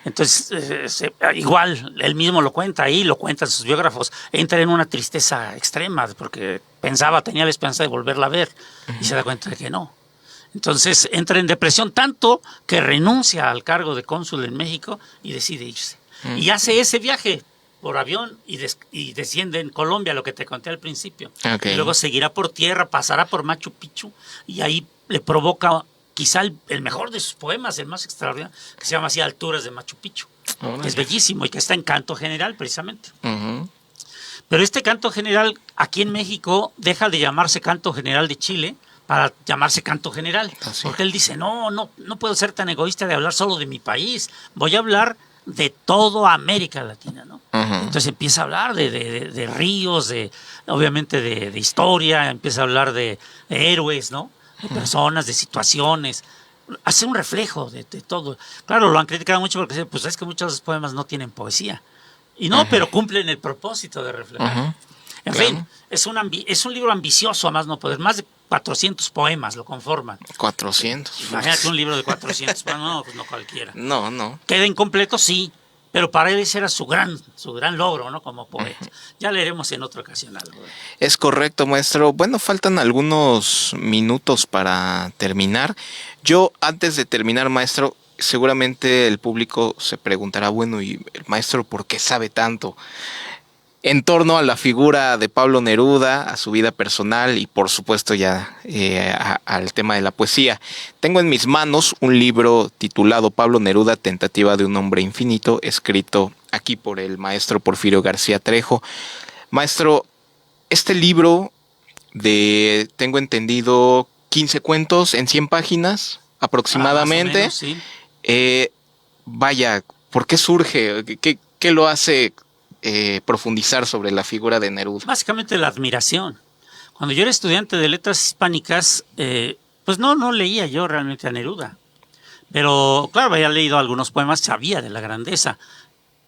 Entonces, igual, él mismo lo cuenta ahí, lo cuentan sus biógrafos, entra en una tristeza extrema porque tenía la esperanza de volverla a ver y se da cuenta de que no. Entonces entra en depresión tanto que renuncia al cargo de cónsul en México y decide irse. Y hace ese viaje por avión y desciende en Colombia, lo que te conté al principio. Okay. Y luego seguirá por tierra, pasará por Machu Picchu y ahí le provoca quizá el mejor de sus poemas, el más extraordinario, que se llama así Alturas de Machu Picchu. Es bellísimo y que está en Canto General, precisamente. Pero este Canto General, aquí en México, deja de llamarse Canto General de Chile para llamarse Canto General. Porque él dice, no puedo ser tan egoísta de hablar solo de mi país. Voy a hablar de toda América Latina, ¿no? Entonces empieza a hablar de ríos, obviamente de historia, empieza a hablar de héroes, ¿no? De personas, de situaciones, hace un reflejo de todo. Claro, lo han criticado mucho porque dicen, pues es que muchos de los poemas no tienen poesía. Y no, pero cumplen el propósito de reflejar. En fin, es un libro ambicioso, a más no poder. Más de 400 poemas lo conforman. 400. Imagínate un libro de 400 poemas, pues no cualquiera. No. Queda incompleto, sí, pero para él ese era su gran logro, ¿no? Como poeta. Ya leeremos en otra ocasión algo. Es correcto, maestro. Bueno, faltan algunos minutos para terminar. Yo, antes de terminar, maestro, seguramente el público se preguntará, bueno, ¿y el maestro por qué sabe tanto? En torno a la figura de Pablo Neruda, a su vida personal y por supuesto ya al tema de la poesía. Tengo en mis manos un libro titulado Pablo Neruda, Tentativa de un hombre infinito, escrito aquí por el maestro Porfirio García Trejo. Maestro, este libro tengo entendido, 15 cuentos en 100 páginas aproximadamente. Más o menos, sí. Vaya, ¿por qué surge? ¿Qué lo hace profundizar sobre la figura de Neruda? Básicamente la admiración. Cuando yo era estudiante de letras hispánicas, pues no leía yo realmente a Neruda. Pero claro, había leído algunos poemas, sabía de la grandeza.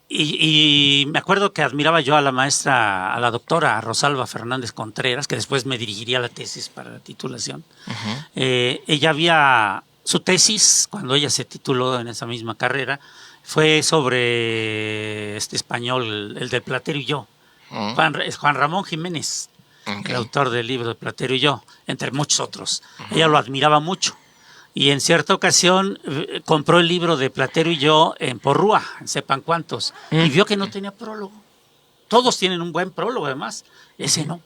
Y me acuerdo que admiraba yo a la maestra, a la doctora Rosalba Fernández Contreras, que después me dirigiría la tesis para la titulación. Su tesis, cuando ella se tituló en esa misma carrera, fue sobre este español, el de Platero y yo. Juan Ramón Jiménez, el autor del libro de Platero y yo, entre muchos otros. Ella lo admiraba mucho. Y en cierta ocasión compró el libro de Platero y yo en Porrúa, en sepan cuántos, y vio que no tenía prólogo. Todos tienen un buen prólogo, además. Ese no.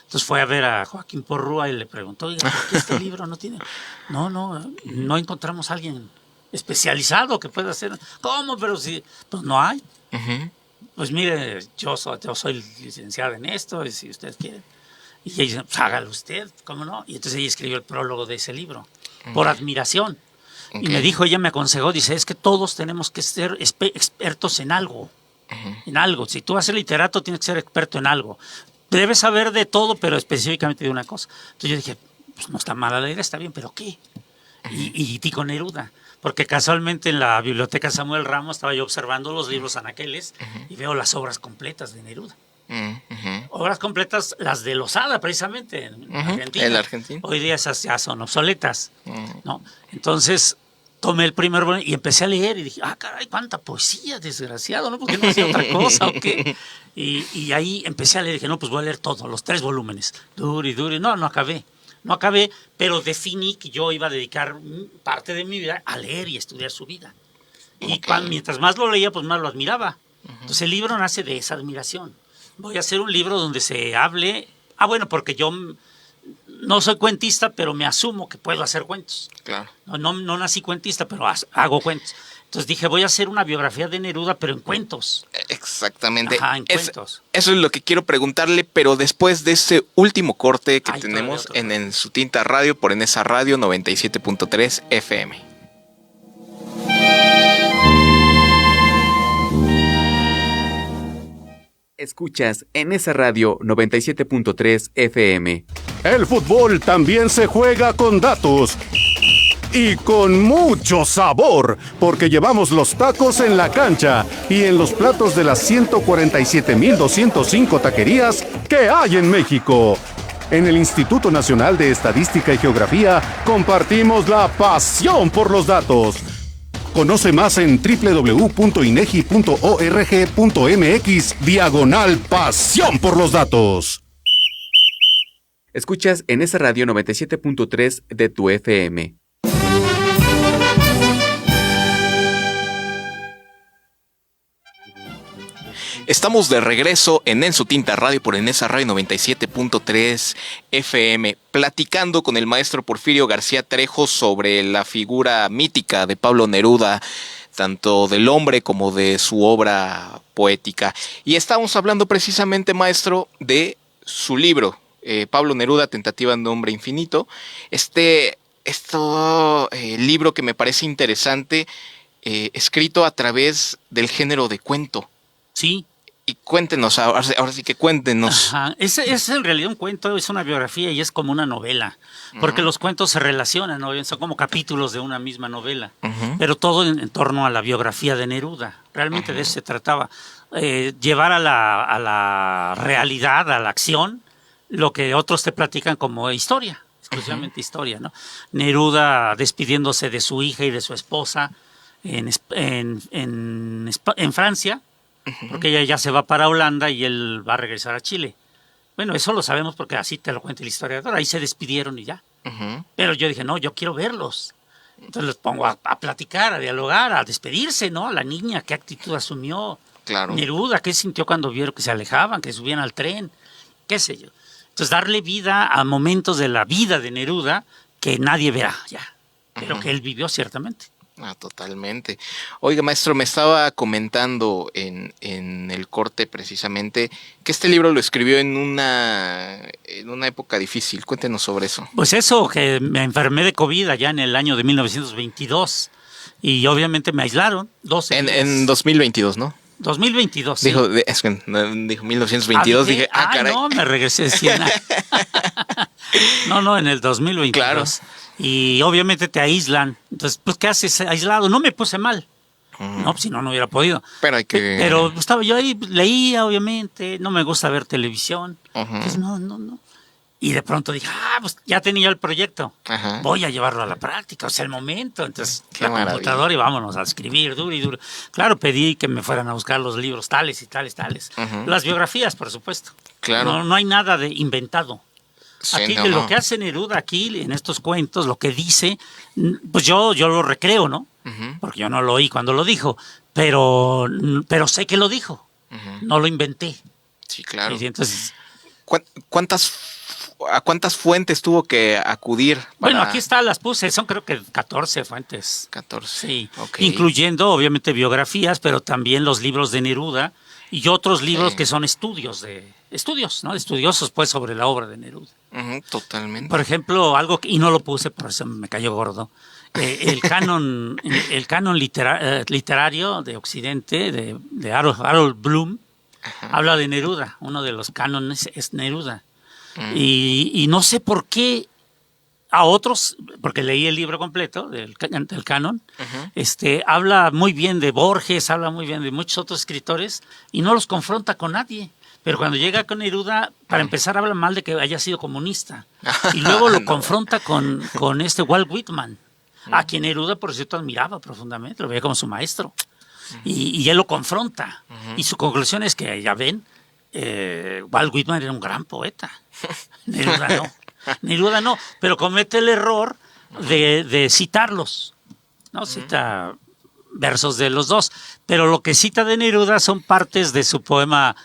Entonces fue a ver a Joaquín Porrúa y le preguntó, oiga, ¿por qué este libro no tiene? No encontramos a alguien especializado que pueda hacer. ¿Cómo? Pero si, pues no hay. Pues mire, yo soy licenciado en esto, y si usted quiere. Y ella dice, pues hágalo usted, ¿cómo no? Y entonces ella escribió el prólogo de ese libro, por admiración. Y ella me aconsejó, dice, es que todos tenemos que ser expertos en algo. En algo. Si tú vas a ser literato, tienes que ser experto en algo. Debes saber de todo, pero específicamente de una cosa. Entonces yo dije, pues no está mala la idea, está bien, pero ¿qué? Y di con Neruda. Porque casualmente en la biblioteca Samuel Ramos estaba yo observando los libros anaqueles y veo las obras completas de Neruda. Obras completas, las de Lozada, precisamente, en Argentina. El argentino. Hoy día esas ya son obsoletas, ¿no? Entonces tomé el primer volumen y empecé a leer y dije, caray, cuánta poesía, desgraciado, ¿no? Porque no hacía otra cosa, ¿o qué? Y ahí empecé a leer y dije, no, pues voy a leer todo, los 3 volúmenes. Duri. No acabé, pero definí que yo iba a dedicar parte de mi vida a leer y estudiar su vida. Y mientras más lo leía, pues más lo admiraba. Entonces el libro nace de esa admiración. Voy a hacer un libro donde se hable... porque yo no soy cuentista, pero me asumo que puedo hacer cuentos. Claro. No nací cuentista, pero hago cuentos. Entonces dije, voy a hacer una biografía de Neruda, pero en cuentos. Exactamente. Ajá, en cuentos. Eso es lo que quiero preguntarle, pero después de ese último corte que Ay, tenemos todavía en Su Tinta Radio por Enesa Radio 97.3 FM. Escuchas Enesa Radio 97.3 FM. El fútbol también se juega con datos. Y con mucho sabor, porque llevamos los tacos en la cancha y en los platos de las 147.205 taquerías que hay en México. En el Instituto Nacional de Estadística y Geografía compartimos la pasión por los datos. Conoce más en www.inegi.org.mx/pasión por los datos. Escuchas Enesa Radio 97.3 de tu FM. Estamos de regreso en Su Tinta Radio por Enesa Radio 97.3 FM, platicando con el maestro Porfirio García Trejo sobre la figura mítica de Pablo Neruda, tanto del hombre como de su obra poética. Y estamos hablando precisamente, maestro, de su libro, Pablo Neruda, Tentativa de Hombre Infinito. Libro que me parece interesante, escrito a través del género de cuento. Sí. Y cuéntenos, ahora sí que cuéntenos. Ajá. Es en realidad un cuento, es una biografía y es como una novela, porque los cuentos se relacionan, ¿no? Son como capítulos de una misma novela, pero todo en torno a la biografía de Neruda. Realmente de eso se trataba, llevar a la realidad, a la acción, lo que otros te platican como historia, exclusivamente historia, ¿no? Neruda despidiéndose de su hija y de su esposa en Francia, porque ella ya se va para Holanda y él va a regresar a Chile. Bueno, eso lo sabemos porque así te lo cuenta el historiador. Ahí se despidieron y ya. Pero yo dije, no, yo quiero verlos. Entonces los pongo a platicar, a dialogar, a despedirse, ¿no? La niña, qué actitud asumió. Claro. Neruda, qué sintió cuando vieron que se alejaban, que subían al tren, qué sé yo. Entonces darle vida a momentos de la vida de Neruda que nadie verá ya, pero que él vivió ciertamente. Totalmente. Oiga, maestro, me estaba comentando en el corte precisamente que este libro lo escribió en una época difícil. Cuéntenos sobre eso. Pues eso, que me enfermé de COVID allá en el año de 1922 y obviamente me aislaron 12 días. En 2022, ¿no? 2022, sí. Dijo 1922, dije, caray. No, me regresé 100 años. No, en el 2022. Claro. Y obviamente te aíslan. Entonces, pues, ¿qué haces aislado? No me puse mal. No, pues, si no hubiera podido. Pero hay que... Pero estaba yo ahí, leía, obviamente. No me gusta ver televisión. Entonces, no. Y de pronto dije, pues ya tenía el proyecto. Voy a llevarlo a la práctica, o sea, el momento. Entonces, la computadora y vámonos a escribir duro y duro. Claro, pedí que me fueran a buscar los libros tales y tales. Las biografías, por supuesto. Claro. No hay nada de inventado. Sí, aquí lo que hace Neruda aquí en estos cuentos, lo que dice, pues yo lo recreo, ¿no? Porque yo no lo oí cuando lo dijo, pero sé que lo dijo, no lo inventé. Sí, claro. Y entonces, ¿a cuántas fuentes tuvo que acudir? Bueno, aquí las puse, son creo que 14 fuentes. 14. Sí, okay. Incluyendo obviamente biografías, pero también los libros de Neruda y otros libros que son estudios, ¿no? Estudiosos pues sobre la obra de Neruda. Totalmente. Por ejemplo, y no lo puse, por eso me cayó gordo, el canon literario de Occidente, de Harold Bloom, habla de Neruda. Uno de los cánones es Neruda. Y no sé por qué a otros, porque leí el libro completo del canon, habla muy bien de Borges, habla muy bien de muchos otros escritores y no los confronta con nadie. Pero cuando llega con Neruda, para empezar habla mal de que haya sido comunista. Y luego lo confronta con Walt Whitman, a quien Neruda, por cierto, admiraba profundamente, lo veía como su maestro. Y él lo confronta. Y su conclusión es que, ya ven, Walt Whitman era un gran poeta. Neruda no, pero comete el error de citarlos. No cita versos de los dos, pero lo que cita de Neruda son partes de su poema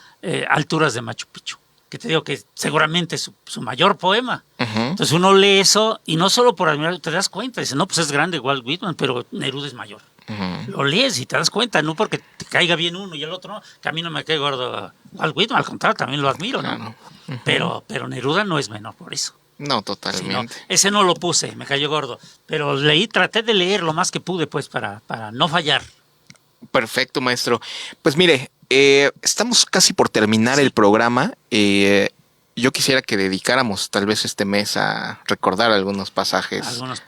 Alturas de Machu Picchu, que te digo que seguramente es su mayor poema. Entonces uno lee eso y no solo por admirar, te das cuenta, dice, no, pues es grande Walt Whitman, pero Neruda es mayor. Lo lees y te das cuenta, no porque te caiga bien uno y el otro no, que a mí no me cae gordo Walt Whitman, al contrario, también lo admiro, ¿no? Pero Neruda no es menor por eso. No, totalmente. Sí, no, ese no lo puse, me cayó gordo, pero traté de leer lo más que pude, pues, para no fallar. Perfecto, maestro. Pues mire, estamos casi por terminar el programa. Yo quisiera que dedicáramos tal vez este mes a recordar algunos pasajes.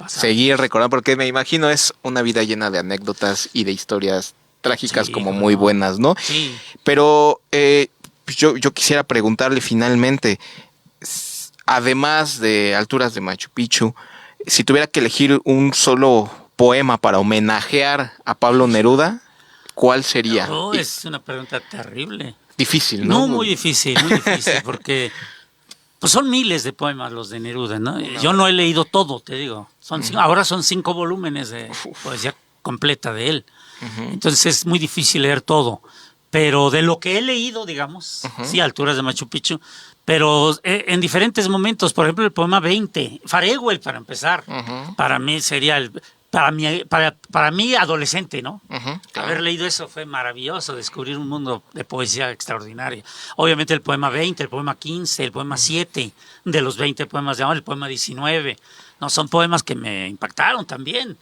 Seguir recordando, porque me imagino es una vida llena de anécdotas y de historias trágicas como muy buenas, ¿no? Sí. Pero yo quisiera preguntarle finalmente, además de Alturas de Machu Picchu, si tuviera que elegir un solo poema para homenajear a Pablo Neruda, ¿cuál sería? No, es una pregunta terrible. Difícil, ¿no? No, muy difícil, porque pues son miles de poemas los de Neruda, ¿no? Yo no he leído todo, te digo. Ahora son 5 volúmenes de poesía completa de él. Entonces es muy difícil leer todo. Pero de lo que he leído, digamos, sí, Alturas de Machu Picchu, pero en diferentes momentos, por ejemplo, el poema 20, Farewell, para empezar, para mí sería para mí adolescente, ¿no? Claro. Haber leído eso fue maravilloso, descubrir un mundo de poesía extraordinaria. Obviamente el poema 20, el poema 15, el poema 7, de los 20 poemas de amor, el poema 19, no, son poemas que me impactaron también.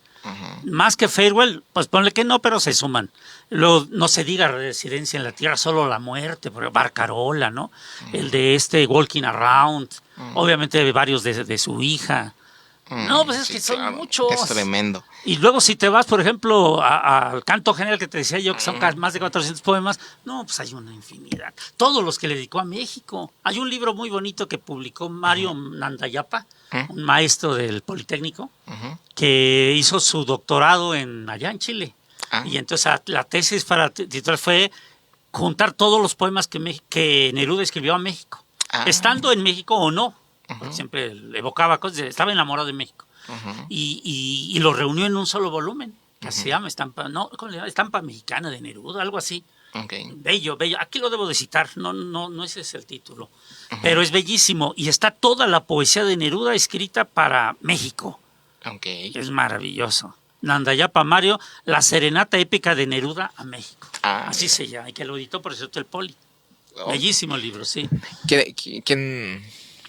Más que Farewell, pues ponle que no, pero se suman. Luego, no se diga Residencia en la Tierra, solo la muerte, Barcarola, ¿no? El de Walking Around, obviamente varios de su hija. No, pues es que son muchos. Es tremendo. Y luego si te vas, por ejemplo, al canto general que te decía yo, que son más de 400 poemas, no, pues hay una infinidad. Todos los que le dedicó a México. Hay un libro muy bonito que publicó Mario Nandayapa, un maestro del Politécnico, que hizo su doctorado allá en Chile. Y entonces la tesis para titular fue juntar todos los poemas que Neruda escribió a México. Estando en México o no. Siempre evocaba cosas, estaba enamorado de México. Y lo reunió en un solo volumen, que se llama Estampa Mexicana de Neruda, algo así. Bello. Aquí lo debo de citar, no ese es el título. Pero es bellísimo y está toda la poesía de Neruda escrita para México. Es maravilloso. Nandayapa Mario, la serenata épica de Neruda a México. Así se llama, y que lo editó por cierto el Poli. Bellísimo libro, sí.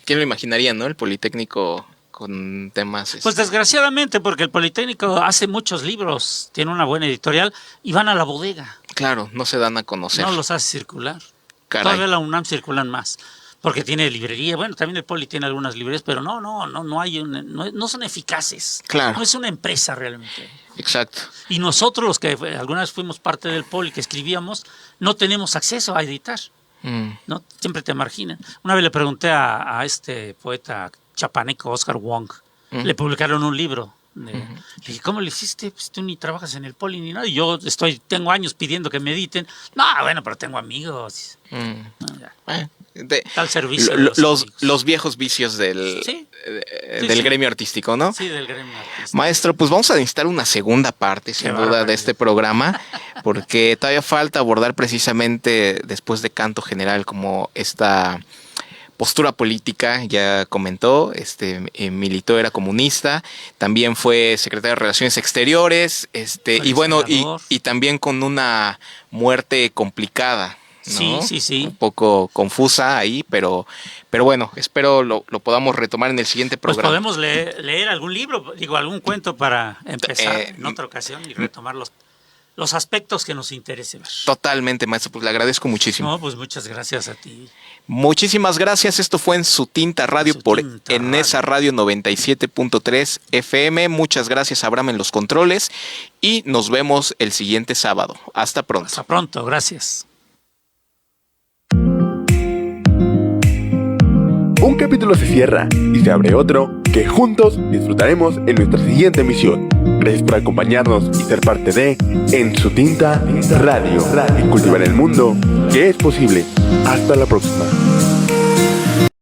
¿Quién lo imaginaría, no? El Politécnico con temas... Pues desgraciadamente, porque el Politécnico hace muchos libros, tiene una buena editorial, y van a la bodega. Claro, no se dan a conocer. No los hace circular. Caray. Todavía la UNAM circulan más, porque tiene librería. Bueno, también el Poli tiene algunas librerías, pero no son eficaces. Claro. No es una empresa realmente. Exacto. Y nosotros, los que alguna vez fuimos parte del Poli, que escribíamos, no tenemos acceso a editar. ¿No? Siempre te marginan. Una vez le pregunté a este poeta chapaneco, Oscar Wong, le publicaron un libro. Le dije, ¿cómo le hiciste? Pues tú ni trabajas en el Poli ni nada. Y yo tengo años pidiendo que me editen. No, bueno, pero tengo amigos. Tal servicio. Los viejos vicios del gremio artístico, ¿no? Sí, del gremio artístico. Maestro, pues vamos a necesitar una segunda parte, sin duda, de este programa, porque todavía falta abordar precisamente después de canto general como esta postura política. Ya comentó, militó, era comunista, también fue secretario de Relaciones Exteriores, y bueno, y también con una muerte complicada, ¿no? Sí. Un poco confusa ahí, pero bueno, espero lo podamos retomar en el siguiente programa. Pues podemos leer algún libro, algún cuento para empezar en otra ocasión y retomar los aspectos que nos interese ver. Totalmente, maestro, pues le agradezco muchísimo. No, pues muchas gracias a ti. Muchísimas gracias. Esto fue En Su Tinta Radio por Enesa Radio 97.3 FM. Muchas gracias, Abraham, en los controles y nos vemos el siguiente sábado. Hasta pronto. Hasta pronto, gracias. Un capítulo se cierra y se abre otro que juntos disfrutaremos en nuestra siguiente emisión. Gracias por acompañarnos y ser parte de En Su Tinta Radio y cultivar el mundo que es posible. Hasta la próxima.